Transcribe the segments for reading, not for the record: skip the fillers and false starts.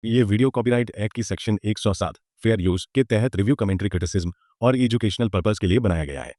ये video copyright act की section 107 fair use के तहत रिव्यू कमेंट्री क्रिटिसिज्म और एजुकेशनल पर्पस के लिए बनाया गया है।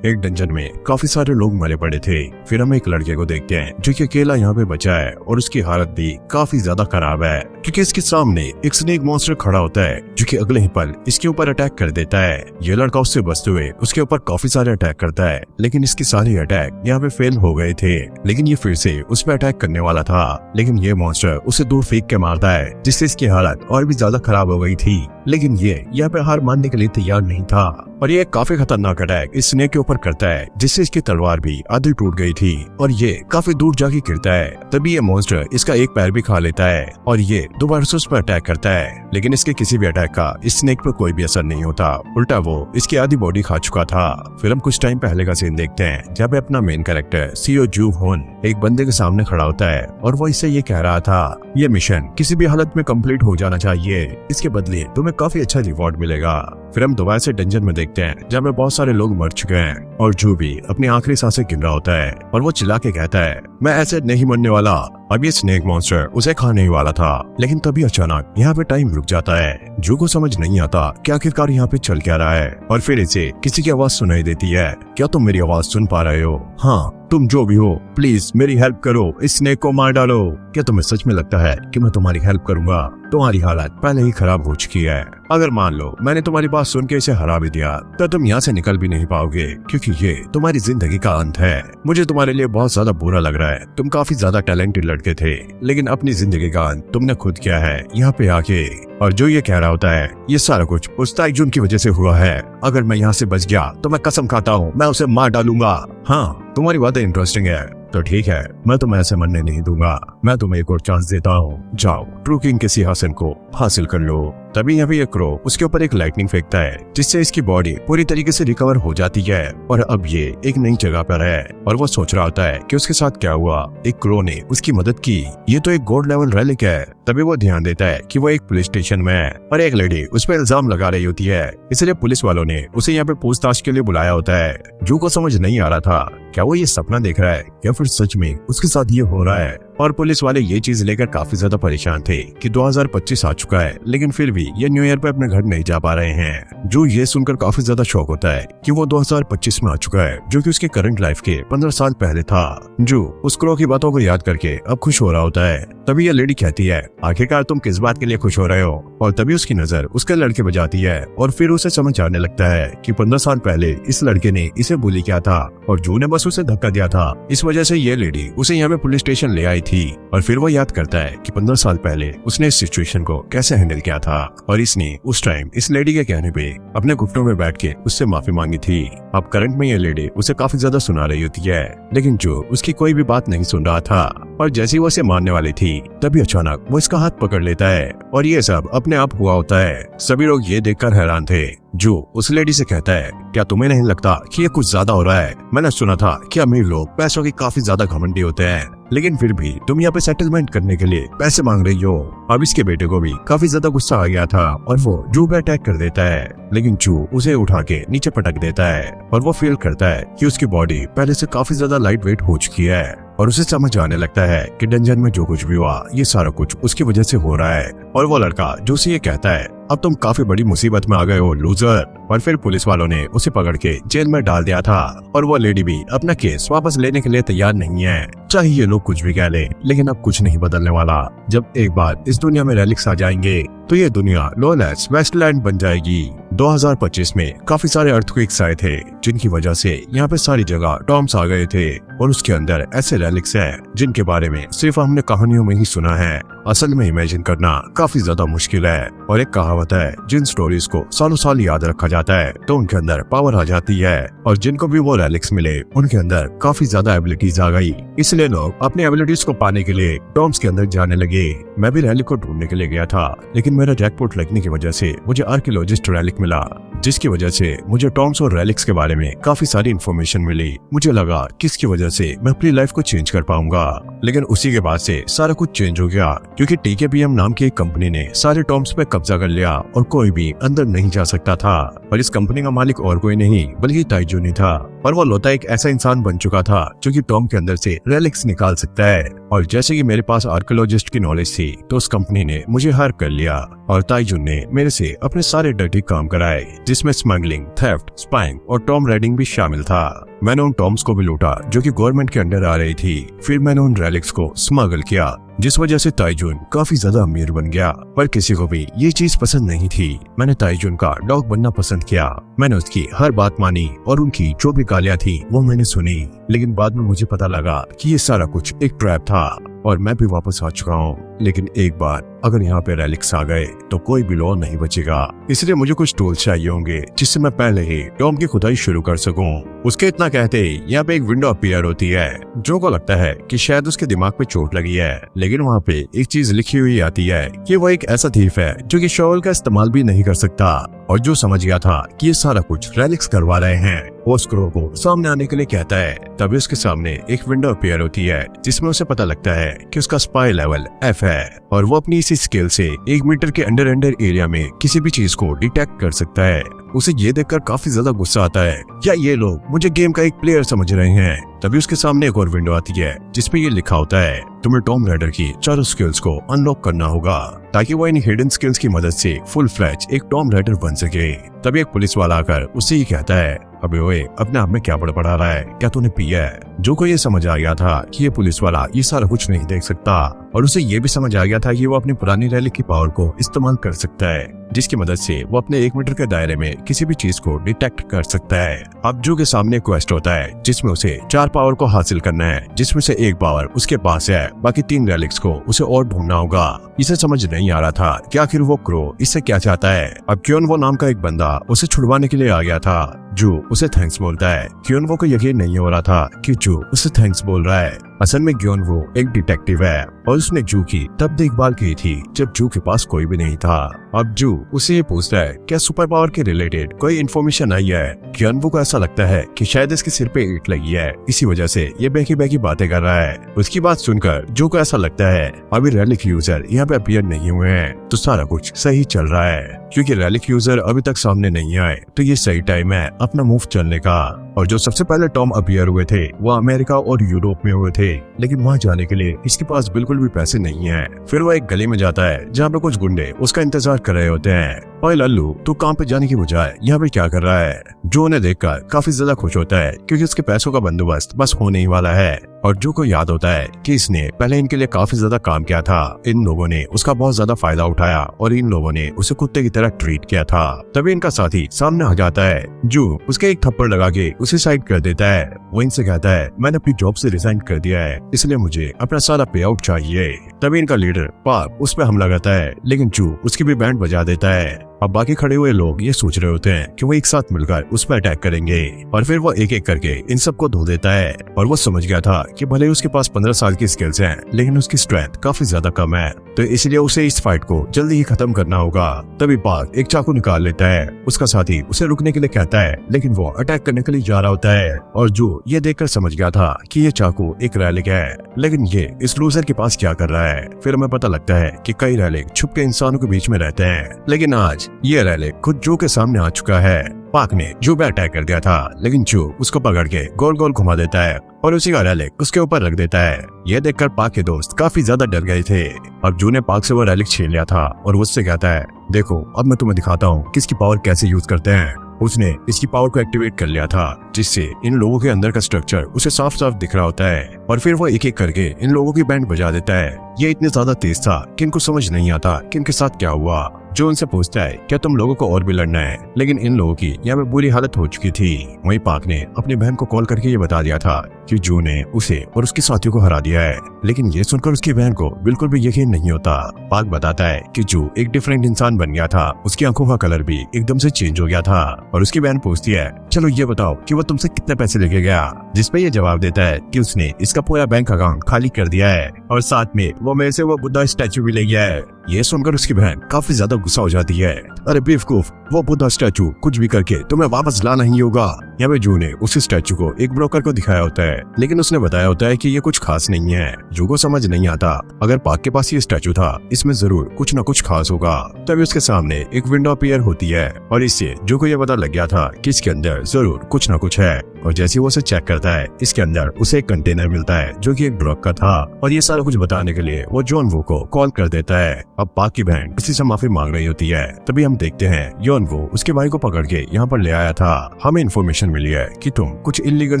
एक डंजन में काफी सारे लोग मरे पड़े थे। फिर हम एक लड़के को देखते हैं जो कि अकेला यहाँ पे बचा है और उसकी हालत भी काफी ज्यादा खराब है क्योंकि इसके सामने एक स्नेक मॉन्स्टर खड़ा होता है जो कि अगले ही पल इसके ऊपर अटैक कर देता है। ये लड़का उससे बचते हुए उसके ऊपर काफी सारे अटैक करता है, लेकिन इसके सारे अटैक यहाँ पे फेल हो गए थे। लेकिन ये फिर से उस पर अटैक करने वाला था, लेकिन ये मॉन्स्टर उसे दूर फेंक के मारता है जिससे इसकी हालत और भी ज्यादा खराब हो गई थी। लेकिन ये यहाँ पे हार मानने के लिए तैयार नहीं था और ये काफी खतरनाक अटैक इस स्नेक के ऊपर करता है जिससे इसकी तलवार भी आधी टूट गई थी और ये काफी दूर जाके गिरता है। तभी ये मॉन्स्टर इसका एक पैर भी खा लेता है और ये दोबारा से उस पर अटैक करता है, लेकिन इसके किसी भी अटैक का इस स्नेक पर कोई भी असर नहीं होता, उल्टा वो इसकी आधी बॉडी खा चुका था। फिर हम कुछ टाइम पहले का सीन देखते हैं जब अपना मेन कैरेक्टर सीओ जू होन एक बंदे के सामने खड़ा होता है और वो इससे ये कह रहा था ये मिशन किसी भी हालत में कंप्लीट हो जाना चाहिए, इसके बदले तुम्हें काफी अच्छा रिवॉर्ड मिलेगा। फिर हम दोबारा से डंजन में देखते हैं जहाँ पे बहुत सारे लोग मर चुके हैं और जू भी अपनी आखिरी सांसें गिन रहा होता है और वो चिल्ला के कहता है मैं ऐसे नहीं मरने वाला। अब ये स्नेक मॉन्स्टर उसे खाने ही वाला था, लेकिन तभी अचानक यहाँ पे टाइम रुक जाता है। जू को समझ नहीं आता कि आखिरकार यहाँ पे चल क्या रहा है और फिर इसे किसी की आवाज सुनाई देती है। क्या तुम मेरी आवाज सुन पा रहे हो? हाँ, तुम जो भी हो प्लीज मेरी हेल्प करो, इस स्नेक को मार डालो। क्या तुम्हें सच में लगता है कि मैं तुम्हारी हेल्प करूंगा? तुम्हारी हालत पहले ही खराब हो चुकी है। अगर मान लो मैंने तुम्हारी बात सुन के इसे हरा भी दिया तो तुम यहाँ से निकल भी नहीं पाओगे क्योंकि ये तुम्हारी जिंदगी का अंत है। मुझे तुम्हारे लिए बहुत ज्यादा बुरा लग रहा है, तुम काफी ज्यादा टैलेंटेड लड़के थे, लेकिन अपनी जिंदगी का अंत तुमने खुद किया है यहाँ पे आके। और जो ये कह रहा होता है ये सारा कुछ उस ताइजून की वजह से हुआ है। अगर मैं यहाँ से बच गया तो मैं कसम खाता हूँ मैं उसे मार डालूंगा। हाँ, तुम्हारी बातें इंटरेस्टिंग है तो ठीक है, मैं तुम्हें ऐसे मरने नहीं दूंगा। मैं तुम्हें एक और चांस देता हूँ, जाओ ट्रू किंग के सिंहासन को हासिल कर लो। तभी यहाँ पे ये क्रो उसके ऊपर एक लाइटनिंग फेंकता है जिससे इसकी बॉडी पूरी तरीके से रिकवर हो जाती है और अब ये एक नई जगह पर है और वो सोच रहा होता है कि उसके साथ क्या हुआ। एक क्रो ने उसकी मदद की, ये तो एक गॉड लेवल रेलिक है। तभी वो ध्यान देता है कि वो एक पुलिस स्टेशन में है और एक लेडी उस पर इल्जाम लगा रही होती है, इसलिए पुलिस वालों ने उसे यहाँ पे पूछताछ के लिए बुलाया होता है। जू को समझ नहीं आ रहा था क्या वो ये सपना देख रहा है या फिर सच में उसके साथ ये हो रहा है। और पुलिस वाले ये चीज लेकर काफी ज्यादा परेशान थे कि 2025 आ चुका है, लेकिन फिर भी ये न्यू ईयर पे अपने घर नहीं जा पा रहे हैं। जो ये सुनकर काफी ज्यादा शौक होता है कि वो 2025 में आ चुका है जो कि उसके करंट लाइफ के 15 साल पहले था। जो उस क्रो की बातों को याद करके अब खुश हो रहा होता है। तभी ये लेडी कहती है आखिरकार तुम किस बात के लिए खुश हो रहे हो? और तभी उसकी नजर उसके लड़के पर जाती है और फिर उसे समझ आने लगता है कि 15 साल पहले इस लड़के ने इसे बुली किया था और जू ने बस उसे धक्का दिया था। इस वजह से ये लेडी उसे यहाँ पे पुलिस स्टेशन ले आई थी और फिर वो याद करता है कि 15 साल पहले उसने इस सिचुएशन को कैसे हैंडल किया था और इसने उस टाइम इस लेडी के कहने पे अपने घुटनों में बैठ के उससे माफी मांगी थी। अब करंट में ये लेडी उसे काफी ज्यादा सुना रही होती है, लेकिन जो उसकी कोई भी बात नहीं सुन रहा था और जैसे ही वो उसे मारने वाली थी तभी अचानक वो इसका हाथ पकड़ लेता है और ये सब अपने आप हुआ होता है। सभी लोग ये देखकर हैरान थे। जो उस लेडी से कहता है क्या तुम्हें नहीं लगता कि ये कुछ ज्यादा हो रहा है? मैंने सुना था कि अमीर लोग पैसों की काफी ज्यादा घमंडी होते हैं, लेकिन फिर भी तुम यहाँ पे सेटलमेंट करने के लिए पैसे मांग रही हो। अब इसके बेटे को भी काफी ज्यादा गुस्सा आ गया था और वो जू पे अटैक कर देता है, लेकिन जू उसे उठा के नीचे पटक देता है और वो फील करता है कि उसकी बॉडी पहले से काफी ज्यादा लाइट वेट हो चुकी है और उसे समझ आने लगता है कि डंजन में जो कुछ भी हुआ ये सारा कुछ उसकी वजह से हो रहा है। और वो लड़का जो उसे ये कहता है अब तुम काफी बड़ी मुसीबत में आ गए हो लूजर। और फिर पुलिस वालों ने उसे पकड़ के जेल में डाल दिया था और वो लेडी भी अपना केस वापस लेने के लिए तैयार नहीं है, चाहे ये लोग कुछ भी कह ले। लेकिन अब कुछ नहीं बदलने वाला। जब एक बार इस दुनिया में रेलिक्स आ जाएंगे तो ये दुनिया लॉलेस वेस्टलैंड बन जाएगी। 2025 में काफी सारे अर्थक्वेक्स आए थे जिनकी वजह से यहाँ पे सारी जगह टॉम्स आ गए थे और उसके अंदर ऐसे रेलिक्स हैं जिनके बारे में सिर्फ हमने कहानियों में ही सुना है। असल में इमेजिन करना काफी ज्यादा मुश्किल है और एक कहावत है जिन स्टोरीज को सालों साल याद रखा जाता है तो उनके अंदर पावर आ जाती है और जिनको भी वो रेलिक्स मिले उनके अंदर काफी ज्यादा एबिलिटीज आ गई, इसलिए लोग अपनी एबिलिटीज को पाने के लिए टॉम्स के अंदर जाने लगे। मैं भी रेलिक को ढूंढने के लिए गया था, लेकिन मेरा जैकपॉट लगने की वजह से मुझे आर्कियोलॉजिस्ट रेलिक मिला, जिसकी वजह से मुझे टॉम्स और रेलिक्स के बारे बारे में काफी सारी इन्फॉर्मेशन मिली। मुझे लगा कि इसकी वजह से मैं अपनी लाइफ को चेंज कर पाऊंगा, लेकिन उसी के बाद से सारा कुछ चेंज हो गया, क्योंकि टीकेपीएम नाम की एक कंपनी ने सारे टॉम्स पे कब्जा कर लिया और कोई भी अंदर नहीं जा सकता था। और इस कंपनी का मालिक और कोई नहीं बल्कि ताइजून ही था। और वो लोता एक ऐसा इंसान बन चुका था जो कि टॉम के अंदर से रेलिक्स निकाल सकता है। और जैसे कि मेरे पास आर्कियोलॉजिस्ट की नॉलेज थी, तो उस कंपनी ने मुझे हायर कर लिया और ताइजून ने मेरे से अपने सारे डर्टी काम कराए, जिसमें स्मगलिंग, थेफ्ट, स्पाइंग और टॉम राइडिंग भी शामिल था। मैंने उन टॉम्स को भी लूटा जो कि गवर्नमेंट के अंडर आ रही थी। फिर मैंने उन रेलिक्स को स्मगल किया, जिस वजह से ताइजून काफी ज्यादा अमीर बन गया। पर किसी को भी ये चीज पसंद नहीं थी। मैंने ताइजून का डॉग बनना पसंद किया। मैंने उसकी हर बात मानी और उनकी जो भी गालियां थी वो मैंने सुनी। लेकिन बाद में मुझे पता लगा कि ये सारा कुछ एक ट्रैप था और मैं भी वापस आ चुका हूँ। लेकिन एक बार अगर यहाँ पे रेलिक्स आ गए तो कोई भी लॉ नहीं बचेगा। इसलिए मुझे कुछ टूल्स चाहिए होंगे जिससे मैं पहले ही टॉम की खुदाई शुरू कर सकूं। उसके इतना कहते ही यहाँ पे एक विंडो अपीयर होती है। जो को लगता है कि शायद उसके दिमाग पे चोट लगी है, लेकिन वहाँ पे एक चीज लिखी हुई आती है कि वो एक ऐसा थीफ है जो कि शॉवल का इस्तेमाल भी नहीं कर सकता। और जो समझ गया था कि ये सारा कुछ रेलिक्स करवा रहे हैं, वो स्क्रो को सामने आने के लिए कहता है। तभी उसके सामने एक विंडो अपीयर होती है जिसमें उसे पता लगता है कि उसका स्पाई लेवल F है और वो अपनी इसी स्किल से 1 मीटर के अंडर एरिया में किसी भी चीज को डिटेक्ट कर सकता है। उसे ये देखकर काफी ज्यादा गुस्सा आता है, या ये लोग मुझे गेम का एक प्लेयर समझ रहे हैं। तभी उसके सामने एक और विंडो आती है जिसपे ये लिखा होता है, तुम्हें टॉम राइडर की चारों स्किल्स को अनलॉक करना होगा ताकि वो इन हिडन स्किल्स की मदद से फुल फ्लैज एक टॉम राइडर बन सके। तभी एक पुलिस वाला आकर उससे ये कहता है, अबे ओए, अपने आप में क्या बड़बड़ा रहा है, क्या तूने पिया है? जो को ये समझ आ गया था कि ये पुलिस वाला ये सारा कुछ नहीं देख सकता, और उसे ये भी समझ आ गया था कि वो अपनी पुरानी रैली की पावर को इस्तेमाल कर सकता है, जिसकी मदद से वो अपने 1 मीटर के दायरे में किसी भी चीज को डिटेक्ट कर सकता है। अब जो के सामने क्वेस्ट होता है जिसमें उसे 4 पावर को हासिल करना है, जिसमें से 1 पावर उसके पास है, बाकी 3 रेलिक्स को उसे और ढूंढना होगा। इसे समझ नहीं आ रहा था कि आखिर वो क्रो इससे क्या चाहता है। अब क्योन वो नाम का एक बंदा उसे छुड़वाने के लिए आ गया था। जो उसे थैंक्स बोलता है। क्योन को यकीन नहीं हो रहा था कि जो उसे थैंक्स बोल रहा है। असल में क्योन वो एक डिटेक्टिव है और उसने जू की तब देखभाल की थी जब जू के पास कोई भी नहीं था। अब जू उसे ये पूछता है, क्या सुपर पावर के रिलेटेड कोई इन्फॉर्मेशन आई है? क्योन को ऐसा लगता है कि शायद इसके सिर पे ईंट लगी है, इसी वजह से ये बेकी बेकी बातें कर रहा है। उसकी बात सुनकर जो को ऐसा लगता है अभी रेलिक यूजर यहाँ पे अपीयर नहीं हुए हैं तो सारा कुछ सही चल रहा है। क्योंकि रेलिक यूजर अभी तक सामने नहीं आए तो ये सही टाइम है अपना मूव चलने का। और जो सबसे पहले टॉम अपीयर हुए थे वो अमेरिका और यूरोप में हुए थे, लेकिन वहाँ जाने के लिए इसके पास बिल्कुल भी पैसे नहीं है। फिर वो एक गली में जाता है जहाँ पे कुछ गुंडे उसका इंतजार कर रहे होते हैं। ओए लल्लू, तू काम पे जाने की बजाय यहाँ पे क्या कर रहा है? जो उन्हें देखकर काफी ज्यादा खुश होता है क्योंकि उसके पैसों का बंदोबस्त बस होने ही वाला है। और जो को याद होता है कि इसने पहले इनके लिए काफी ज्यादा काम किया था, इन लोगों ने उसका बहुत ज्यादा फायदा उठाया और इन लोगों ने उसे कुत्ते की तरह ट्रीट किया था। तभी इनका साथी सामने आ जाता है। जो उसके एक थप्पड़ लगा के उसे साइड कर देता है। वो इनसे कहता है, मैंने अपनी जॉब से रिजाइन कर दिया है, इसलिए मुझे अपना सारा पे आउट चाहिए। तभी इनका लीडर पाप उस पर हमला करता है, लेकिन जू उसकी भी बैंड बजा देता है। अब बाकी खड़े हुए लोग ये सोच रहे होते हैं कि वो एक साथ मिलकर उस पर अटैक करेंगे और फिर वो एक एक करके इन सबको धो देता है। और वो समझ गया था कि भले उसके पास 15 साल की स्किल्स हैं, लेकिन उसकी स्ट्रेंथ काफी ज्यादा कम है, तो इसलिए उसे इस फाइट को जल्दी ही खत्म करना होगा। तभी पाक एक चाकू निकाल लेता है। उसका साथी उसे रुकने के लिए कहता है, लेकिन वो अटैक करने के लिए जा रहा होता है। और जो ये देखकर समझ गया था कि ये चाकू एक रैलिक है, लेकिन ये इस लूजर के पास क्या कर रहा है। फिर हमें पता लगता है कि कई रैलिक छुप के इंसानों के बीच में रहते हैं, लेकिन आज ये रैलिक खुद जो के सामने आ चुका है। पाक ने जो पे अटैक कर दिया था, लेकिन जो उसको पकड़ के गोल गोल घुमा देता है और उसी का रैलिक उसके ऊपर रख देता है। यह देखकर पाक के दोस्त काफी ज्यादा डर गए थे। अब जो ने पाक से वो रैलिक छीन लिया था और उससे कहता है, देखो अब मैं तुम्हें दिखाता हूँ किसकी पावर कैसे यूज करते हैं। उसने इसकी पावर को एक्टिवेट कर लिया था, जिससे इन लोगों के अंदर का स्ट्रक्चर उसे साफ साफ दिख रहा होता है। और फिर वो एक एक करके इन लोगों की बैंड बजा देता है। ये इतने ज्यादा तेज था कि इनको समझ नहीं आता कि इनके साथ क्या हुआ। जो उनसे पूछता है, क्या तुम लोगों को और भी लड़ना है? लेकिन इन लोगों की यहाँ पे बुरी हालत हो चुकी थी। वहीं पाक ने अपनी बहन को कॉल करके ये बता दिया था कि जो ने उसे और उसके साथियों को हरा दिया है, लेकिन ये सुनकर उसकी बहन को बिल्कुल भी यकीन नहीं होता। पाक बताता है कि जो एक डिफरेंट इंसान बन गया था, उसकी आंखों का कलर भी एकदम से चेंज हो गया था। और उसकी बहन पूछती है, चलो ये बताओ कि वो तुमसे कितने पैसे लेके गया? जिसपे ये जवाब देता है कि उसने इसका पूरा बैंक अकाउंट खाली कर दिया है और साथ में वो मेरे से वो बुद्धा स्टैचू भी ले गया है। ये सुनकर उसकी बहन काफी ज्यादा गुस्सा हो जाती है। अरे बेवकूफ, वो बुद्धा स्टैचू कुछ भी करके तुम्हें वापस लाना ही होगा। यहाँ पे जू ने उस स्टैचू को एक ब्रोकर को दिखाया होता है, लेकिन उसने बताया होता है कि ये कुछ खास नहीं है। जू को समझ नहीं आता, अगर पार्क के पास ये स्टैचू था, इसमें जरूर कुछ न कुछ खास होगा। तभी उसके सामने एक विंडो अपीयर होती है और इससे जू को ये पता लग गया था कि इसके अंदर जरूर कुछ न कुछ है। और जैसे वो उसे चेक करता है, इसके अंदर उसे एक कंटेनर मिलता है जो कि एक ड्रग का था। और ये सारा कुछ बताने के लिए वो जॉन वू को कॉल कर देता है। अब पार्क की बहन किसी से माफी मांग रही होती है। तभी हम देखते हैं जॉन वू उसके भाई को पकड़ के यहाँ पर ले आया था। हमें इन्फॉर्मेशन मिली है कि तुम कुछ इलीगल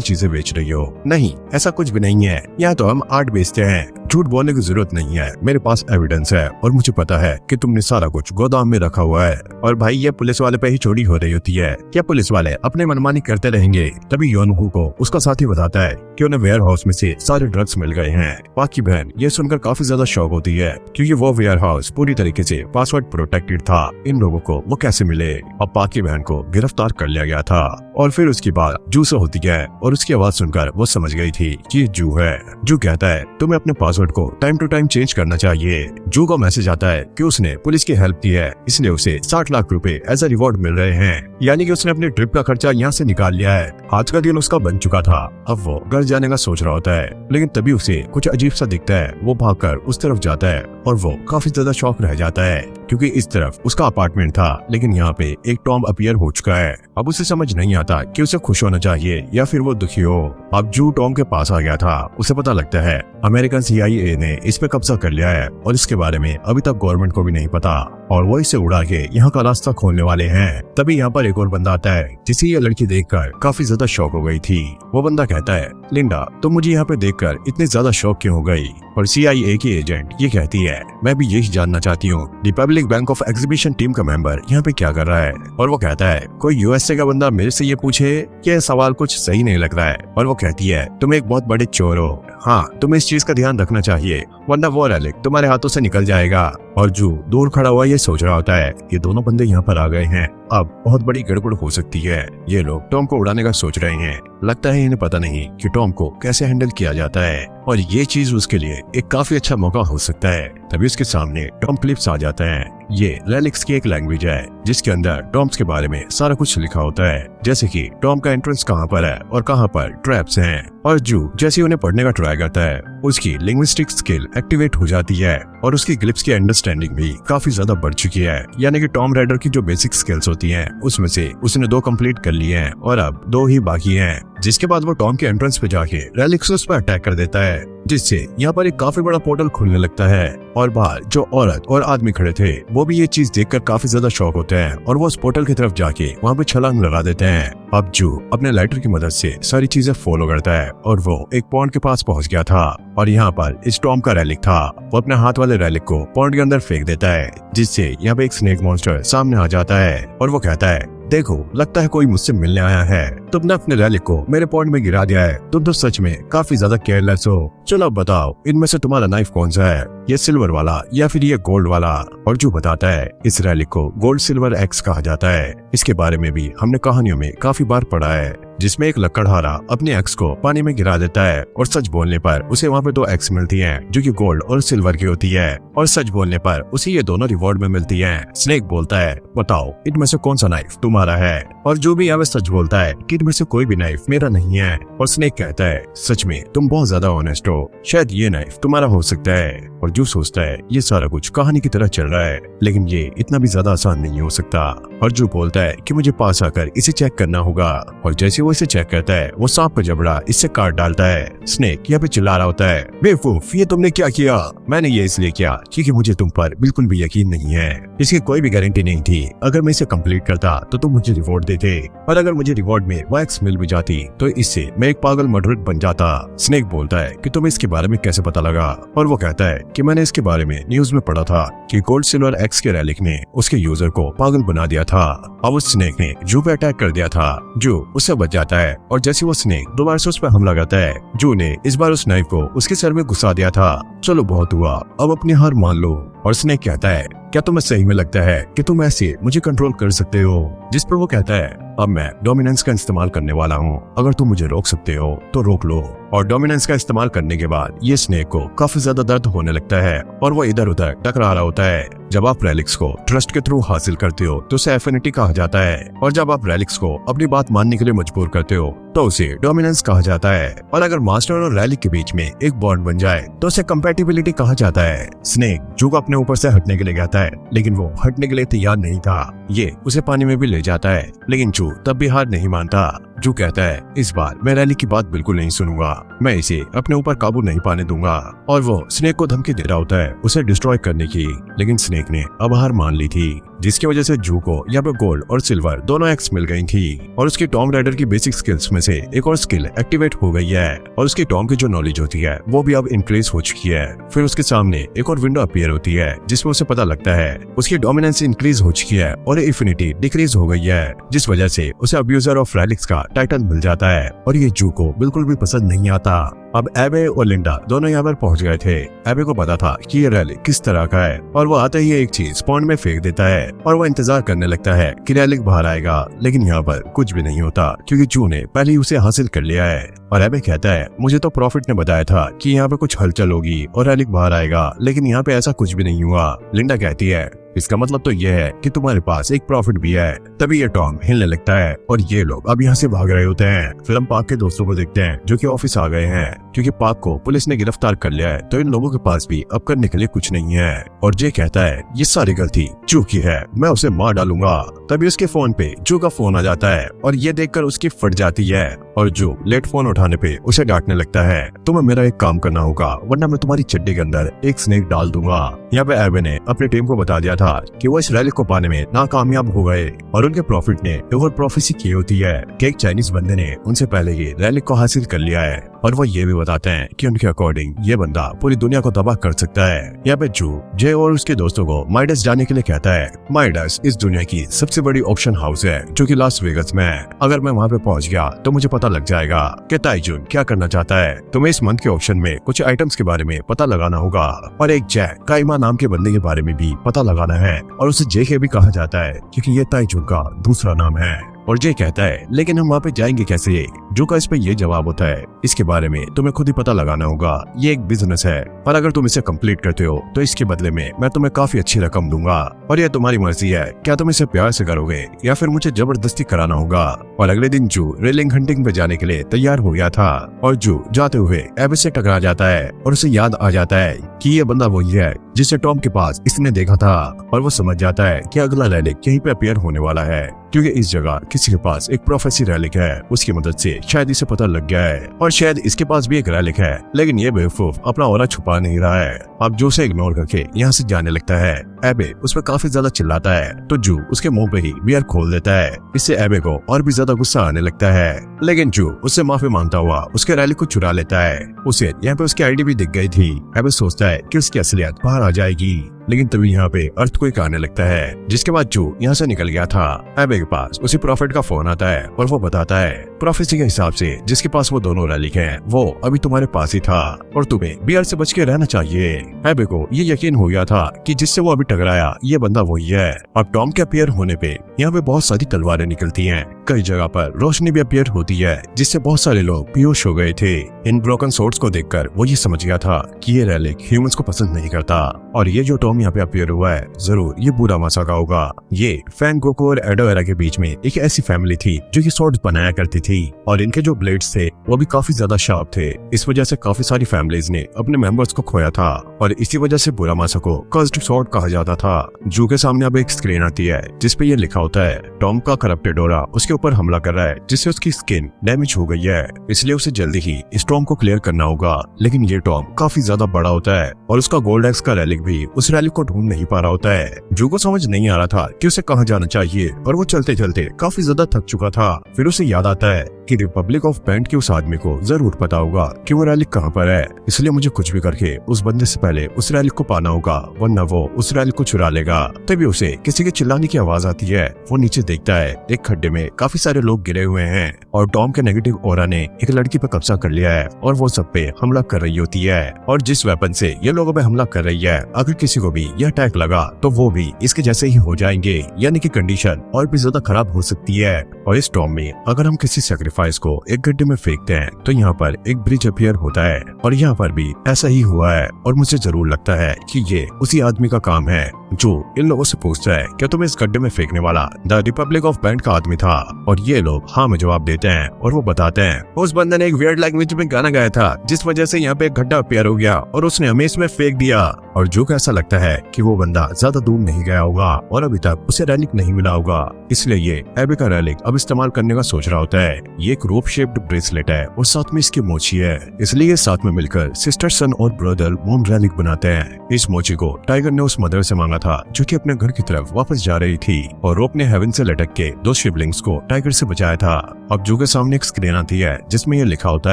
चीजें बेच रही हो। नहीं, ऐसा कुछ भी नहीं है, यहाँ तो हम आर्ट बेचते हैं। झूठ बोलने की जरूरत नहीं है, मेरे पास एविडेंस है और मुझे पता है कि तुमने सारा कुछ गोदाम में रखा हुआ है। और भाई ये पुलिस वाले पे ही चोरी हो रही होती है, क्या पुलिस वाले अपने मनमानी करते रहेंगे? तभी योनहू को उसका साथी बताता है कि उन्हें वेयर हाउस में से सारे ड्रग्स मिल गए हैं। पाक की बहन ये सुनकर काफी ज्यादा शॉक होती है, क्योंकि वो वेयर हाउस पूरी तरीके से पासवर्ड प्रोटेक्टेड था। इन लोगों को वो कैसे मिले? अब पाक की बहन को गिरफ्तार कर लिया गया था। और फिर उसकी बात जू से होती है और उसकी आवाज सुनकर वो समझ गई थी कि ये जू है। जू कहता है तुम्हें अपने पासवर्ड को टाइम टू टाइम चेंज करना चाहिए। जू को मैसेज आता है कि उसने पुलिस की हेल्प की है, इसलिए उसे 60 लाख रुपए एज अ रिवॉर्ड मिल रहे हैं। यानी कि उसने अपनी ट्रिप का खर्चा यहाँ से निकाल लिया है। आज का दिन उसका बन चुका था। अब वो घर जाने का सोच रहा होता है, लेकिन तभी उसे कुछ अजीब सा दिखता है। वो भागकर उस तरफ जाता है और वो काफी ज्यादा शॉक रह जाता है, क्योंकि इस तरफ उसका अपार्टमेंट था, लेकिन यहाँ पे एक टॉम अपीयर हो चुका है। अब उसे समझ नहीं आता कि उसे खुश होना चाहिए या फिर वो दुखी हो। अब जू टॉम के पास आ गया था। उसे पता लगता है अमेरिकन CIA ने इस पे कब्जा कर लिया है और इसके बारे में अभी तक गवर्नमेंट को भी नहीं पता, और वो इसे उड़ा के यहाँ का रास्ता खोलने वाले हैं। तभी यहाँ पर एक और बंदा आता है, जिसे ये लड़की देखकर काफी ज्यादा शॉक हो गई थी। वो बंदा कहता है लिंडा, तुम मुझे यहाँ पे देखकर इतनी ज्यादा शॉक क्यों हो गई? और CIA की एजेंट ये कहती है मैं भी यही जानना चाहती हूँ, Republic bank of exhibition team का मेंबर यहाँ पे क्या कर रहा है? और वो कहता है कोई USA का बंदा मेरे से ये पूछे कि यह सवाल कुछ सही नहीं लग रहा है। और वो कहती है तुम एक बहुत बड़े चोर हो, हाँ तुम्हें इस चीज का ध्यान रखना चाहिए, वरना वो रेलिक तुम्हारे हाथों से निकल जाएगा। और जू दूर खड़ा हुआ ये सोच रहा होता है ये दोनों बंदे यहाँ पर आ गए हैं, अब बहुत बड़ी गड़बड़ हो सकती है। ये लोग टॉम को उड़ाने का सोच रहे हैं। लगता है इन्हें पता नहीं कि टॉम को कैसे हैंडल किया जाता है, और ये चीज उसके लिए एक काफी अच्छा मौका हो सकता है। तभी उसके सामने टॉम क्लिप्स आ जाता है। ये रेलिक्स की एक लैंग्वेज है जिसके अंदर टॉम्स के बारे में सारा कुछ लिखा होता है, जैसे कि टॉम का एंट्रेंस कहाँ पर है और कहाँ पर ट्रैप्स हैं। और जू जैसे उन्हें पढ़ने का ट्राई करता है, उसकी लिंग्विस्टिक स्किल एक्टिवेट हो जाती है और उसकी ग्लिप्स की अंडरस्टैंडिंग भी काफी ज्यादा बढ़ चुकी है। यानी कि टॉम राइडर की जो बेसिक स्किल्स होती हैं, उसमें से उसने 2 कंप्लीट कर लिए हैं और अब 2 ही बाकी हैं। जिसके बाद वो टॉम के एंट्रेंस पे जाके रेलिक्स उस पर अटैक कर देता है, जिससे यहाँ पर एक काफी बड़ा पोर्टल खुलने लगता है। और बाहर जो औरत और आदमी खड़े थे वो भी ये चीज देखकर काफी ज्यादा शॉक होते हैं और वो उस पोर्टल की तरफ जाके वहाँ पे छलांग लगा देते हैं। अब जू अपने लाइटर की मदद से सारी चीजें फॉलो करता है और वो एक पॉन्ड के पास पहुंच गया था और यहाँ पर इस टॉम का रेलिक था। वो अपने हाथ वाले रेलिक को पॉन्ड के अंदर फेंक देता है, जिससे यहाँ पे एक स्नेक मॉन्स्टर सामने आ जाता है और वो कहता है देखो लगता है कोई मुझसे मिलने आया है, तुमने अपने रेलिक को मेरे पॉन्ड में गिरा दिया है, तुम तो सच में काफी ज्यादा केयरलेस हो। चलो बताओ इनमें से तुम्हारा नाइफ कौन सा है, ये सिल्वर वाला या फिर ये गोल्ड वाला? और जो बताता है इस रेलिक को गोल्ड सिल्वर एक्स कहा जाता है। इसके बारे में भी हमने कहानियों में काफी बार पढ़ा है, जिसमें एक लकड़हारा अपने एक्स को पानी में गिरा देता है और सच बोलने पर उसे वहाँ पे 2 एक्स मिलती हैं, जो कि गोल्ड और सिल्वर की होती है, और सच बोलने पर उसे ये दोनों रिवॉर्ड में मिलती हैं। स्नेक बोलता है बताओ इनमें से कौन सा नाइफ तुम्हारा है? और जो भी यहाँ सच बोलता है कि इनमें से कोई भी नाइफ मेरा नहीं है। और स्नेक कहता है सच में तुम बहुत ज्यादा ऑनेस्ट हो, शायद ये नाइफ तुम्हारा हो सकता है। और जो सोचता है ये सारा कुछ कहानी की तरह चल रहा है, लेकिन ये इतना भी ज्यादा आसान नहीं हो सकता। और जो बोलता है कि मुझे पास आकर इसे चेक करना होगा, और जैसे वो इसे चेक करता है वो सांप का जबड़ा इससे काट डालता है। स्नेक यहाँ पे चिल्ला रहा होता है बेवकूफ ये तुमने क्या किया? मैंने ये इसलिए किया क्योंकि मुझे तुम पर बिल्कुल भी यकीन नहीं है, इसकी कोई भी गारंटी नहीं थी। अगर मैं इसे कंप्लीट करता तो तुम मुझे रिवॉर्ड देते, और अगर मुझे रिवॉर्ड में वैक्स मिल भी जाती तो इससे मैं एक पागल मर्डरर बन जाता। स्नेक बोलता है कि तुम्हें इसके बारे में कैसे पता लगा? और वो कहता है कि मैंने इसके बारे में न्यूज में पढ़ा था कि गोल्ड सिल्वर एक्स के रेलिक ने उसके यूजर को पागल बना दिया था। अब उस स्नेक ने जू पे अटैक कर दिया था। जू उससे बच जाता है और जैसे वो स्नेक दोबारा से उस पर हमला करता है, जू ने इस बार उस नाइफ को उसके सर में घुसा दिया था। चलो बहुत हुआ, अब अपनी हार मान लो। और स्नेक कहता है क्या तुम्हें सही में लगता है कि तुम ऐसे मुझे कंट्रोल कर सकते हो? जिस पर वो कहता है अब मैं डोमिनेंस का इस्तेमाल करने वाला हूँ, अगर तुम मुझे रोक सकते हो तो रोक लो। और डोमिनेंस का इस्तेमाल करने के बाद ये स्नेक को काफी ज्यादा दर्द होने लगता है और वो इधर उधर टकरा रहा होता है। जब आप रेलिक्स को ट्रस्ट के थ्रू हासिल करते हो तो उसे एफिनिटी कहा जाता है, और जब आप रेलिक्स को अपनी बात मानने के लिए मजबूर करते हो तो उसे डोमिनेंस कहा जाता है। और अगर मास्टर और रेलिक के बीच में एक बॉन्ड बन जाए तो उसे कंपैटिबिलिटी कहा जाता है। स्नेक जू को अपने ऊपर से हटने के लिए कहता है, लेकिन वो हटने के लिए तैयार नहीं था। ये उसे पानी में भी ले जाता है, लेकिन जू तब भी हार नहीं मानता। जू कहता है, इस बार मैं रेलिक की बात बिल्कुल नहीं सुनूंगा, मैं इसे अपने ऊपर काबू नहीं पाने दूंगा। और वो स्नेक को धमकी दे रहा होता है उसे डिस्ट्रॉय करने की, लेकिन स्नेक ने अब हार मान ली थी, जिसकी वजह से जू को यहाँ पे गोल्ड और सिल्वर दोनों एक्स मिल गई थी। और उसकी टॉम राइडर की बेसिक स्किल्स में से एक और स्किल एक्टिवेट हो गई है, और उसकी टॉम की जो नॉलेज होती है वो भी अब इंक्रीज हो चुकी है। फिर उसके सामने एक और विंडो अपीयर होती है जिसमें उसे पता लगता है उसकी डोमिनेंस इंक्रीज हो चुकी है और इन्फिनिटी डिक्रीज हो गई है, जिस वजह से उसे अब्यूजर ऑफ रेलिक्स का टाइटल मिल जाता है। और ये जू को बिल्कुल भी पसंद नहीं आता। अब एबे और लिंडा दोनों यहाँ पर पहुंच गए थे। एबे को पता था कि ये रेलिक किस तरह का है, और वो आते ही एक चीज पॉन्ड में फेंक देता है, और वो इंतजार करने लगता है कि रेलिक बाहर आएगा, लेकिन यहाँ पर कुछ भी नहीं होता क्योंकि जू ने पहले ही उसे हासिल कर लिया है। और एबे कहता है, मुझे तो प्रॉफिट ने बताया था कि यहाँ पे कुछ हलचल होगी और रेलिक बाहर आएगा, लेकिन यहाँ पे ऐसा कुछ भी नहीं हुआ। लिंडा कहती है, इसका मतलब तो यह है कि तुम्हारे पास एक प्रॉफिट भी है। तभी ये टॉम हिलने लगता है और ये लोग अब यहाँ से भाग रहे होते हैं। फिर हम पार्क के दोस्तों को देखते हैं जो कि ऑफिस आ गए हैं, क्योंकि पार्क को पुलिस ने गिरफ्तार कर लिया है, तो इन लोगों के पास भी अब करने के लिए कुछ नहीं है। और जे कहता है, ये सारी गलती जू की है, मैं उसे मार डालूंगा। तभी उसके फोन पे जू का फोन आ जाता है और ये देखकर उसकी फट जाती है, और जू लेट फोन उठाने पे उसे डांटने लगता है, तुम्हें मेरा एक काम करना होगा वरना मैं तुम्हारी चड्डी के अंदर एक स्नेक डाल दूंगा। यहाँ पे एबे ने अपनी टीम को बता दिया था कि वो इस रैली को पाने में नाकामयाब हो गए, और उनके प्रॉफिट ने ओवर प्रोफेसी की होती है कि एक चाइनीज बंदे ने उनसे पहले ही रैली को हासिल कर लिया है। और वो ये भी बताते हैं कि उनके अकॉर्डिंग ये बंदा पूरी दुनिया को तबाह कर सकता है। यहाँ पे जू जे और उसके दोस्तों को माइडस जाने के लिए कहता है। माइडस इस दुनिया की सबसे बड़ी ऑक्शन हाउस है जो कि लास वेगस में है। अगर मैं वहाँ पे पहुँच गया तो मुझे पता लग जाएगा कि ताइजुन क्या करना चाहता है। तुम्हें इस मंथ के ऑक्शन में कुछ आइटम्स के बारे में पता लगाना होगा, और एक जैक काइमा नाम के बंदे के बारे में भी पता लगाना है, और उसे जेके भी कहा जाता है क्योंकि ये ताइजुन का दूसरा नाम है। और जे कहता है, लेकिन हम वहाँ पे जाएंगे कैसे? जू का इस पे ये जवाब होता है, इसके बारे में तुम्हें खुद ही पता लगाना होगा, ये एक बिजनेस है, पर अगर तुम इसे कंप्लीट करते हो तो इसके बदले में मैं तुम्हें काफी अच्छी रकम दूंगा, और ये तुम्हारी मर्जी है, क्या तुम इसे प्यार से करोगे या फिर मुझे जबरदस्ती कराना होगा। और अगले दिन जू रेलिंग हंटिंग पे जाने के लिए तैयार हो गया था, और जू जाते हुए एबे से टकरा जाता है और उसे याद आ जाता है कि ये बंदा वही है जिसे टॉम के पास इसने देखा था, और वो समझ जाता है कि अगला रेलिक यहीं पे अपीयर होने वाला है, क्योंकि इस जगह किसी के पास एक प्रोफेसी रेलिक है, उसकी मदद से शायद इसे पता लग गया है, और शायद इसके पास भी एक रेलिक है, लेकिन ये बेवकूफ अपना ऑरा छुपा नहीं रहा है। अब जू से इग्नोर करके यहाँ से जाने लगता है। एबे उस पर काफी ज्यादा चिल्लाता है तो जू उसके मुंह पे ही बियर खोल देता है। इससे एबे को और भी ज्यादा गुस्सा आने लगता है, लेकिन जू उससे माफी मांगता हुआ उसके रेलिक को चुरा लेता है। उसे यहाँ पे उसकी आईडी भी दिख गई थी। एबे सोचता है कि उसकी असलियत बाहर आ जाएगी, लेकिन तभी यहाँ पे अर्थक्वेक आने लगता है, जिसके बाद जू यहाँ से निकल गया था। एबे के पास उसी प्रॉफिट का फोन आता है और वो बताता है प्रोफेसी के हिसाब से जिसके पास वो दोनों रेलिक हैं वो अभी तुम्हारे पास ही था और तुम्हें बियर से बच के रहना चाहिए। एबे को ये यकीन हो गया था कि जिससे वो अभी टकराया ये बंदा वही है। अब टॉम के अपीयर होने पे यहाँ पे बहुत सारी तलवारें निकलती हैं, कई जगह पर रोशनी भी अपीयर होती है, जिससे बहुत सारे लोग बेहोश हो गए थे। इन ब्रोकन सोर्ड्स को देखकर वो ये समझ गया था कि ये रेलिक ह्यूमंस को पसंद नहीं करता, और ये जो टॉम यहाँ पे अपीयर हुआ है जरूर ये बुरा मासा का होगा। ये फैंग गोकू और एडो एरा के बीच में एक ऐसी फैमिली थी जो कि स्वॉर्ड बनाया करती थी, और इनके जो ब्लेड्स थे वो भी काफी ज्यादा शार्प थे। इस वजह से काफी सारी फैमिलीज ने अपने मेंबर्स को खोया था, और इसी वजह से बुरा मासा को कर्स्ड स्वॉर्ड कहा जाता था। जू के सामने अब एक स्क्रीन आती है जिसपे ये लिखा होता है टॉम का करप्टेड ऑरा उसके ऊपर हमला कर रहा है, जिससे उसकी स्किन डैमेज हो गई है, इसलिए उसे जल्दी ही इस टॉम को क्लियर करना होगा। लेकिन ये टॉम काफी ज्यादा बड़ा होता है और उसका गोल्ड एक्स का रेलिक भी उस रेलिक को ढूंढ नहीं पा रहा होता है। जू को समझ नहीं आ रहा था कि उसे कहाँ जाना चाहिए, और वो चलते चलते काफी ज्यादा थक चुका था। फिर उसे याद आता है कि रिपब्लिक ऑफ पेंट के उस आदमी को जरूर पता होगा कि वो रेलिक कहाँ पर है, इसलिए मुझे कुछ भी करके उस बंदे से पहले उस रेलिक को पाना होगा, वरना वो उस रेलिक को चुरा लेगा। तभी उसे किसी के चिल्लाने की आवाज आती है। वो नीचे देखता है एक खड्डे में काफी सारे लोग गिरे हुए हैं, और टॉम के नेगेटिव ऑरा ने एक लड़की पर कब्जा कर लिया है और वो सब पे हमला कर रही होती है। और जिस वेपन से ये लोगों पे हमला कर रही है, अगर किसी को भी यह अटैक लगा तो वो भी इसके जैसे ही हो जाएंगे, यानी कि कंडीशन और भी ज्यादा खराब हो सकती है। और इस टॉम में अगर हम किसी सेक्रीफाइस को एक गड्ढे में फेंकते हैं तो यहाँ पर एक ब्रिज अपीयर होता है और यहाँ पर भी ऐसा ही हुआ है। और मुझे जरूर लगता है कि ये उसी आदमी का काम है जो इन लोगों से पूछता है क्या तुम इस गड्ढे में फेंकने वाला द रिपब्लिक ऑफ बैंड का आदमी था, और ये लोग हाँ में जवाब देते हैं और वो बताते हैं उस बंदे ने एक वियर्ड लैंग्वेज में गाना गाया था जिस वजह से यहाँ पे एक गड्ढा अपीयर हो गया और उसने हमें इसमें फेंक दिया। और जो ऐसा लगता है कि वो बंदा ज्यादा दूर नहीं गया होगा और अभी तक उसे रैलिक नहीं मिला होगा, इसलिए ये एबे का रैलिक अब इस्तेमाल करने का सोच रहा होता है। ये एक रोप शेप्ड ब्रेसलेट है और साथ में इसकी मोची है, इसलिए साथ में मिलकर सिस्टर सन और ब्रदर मून रैलिक बनाते हैं। इस मोची को टाइगर ने उस मदर से मांगा था जो कि अपने घर की तरफ वापस जा रही थी और रोप ने हेवन से लटक के 2 शिवलिंग्स को टाइगर से बचाया था। अब जो के सामने एक स्क्रीन आती है जिसमें ये लिखा होता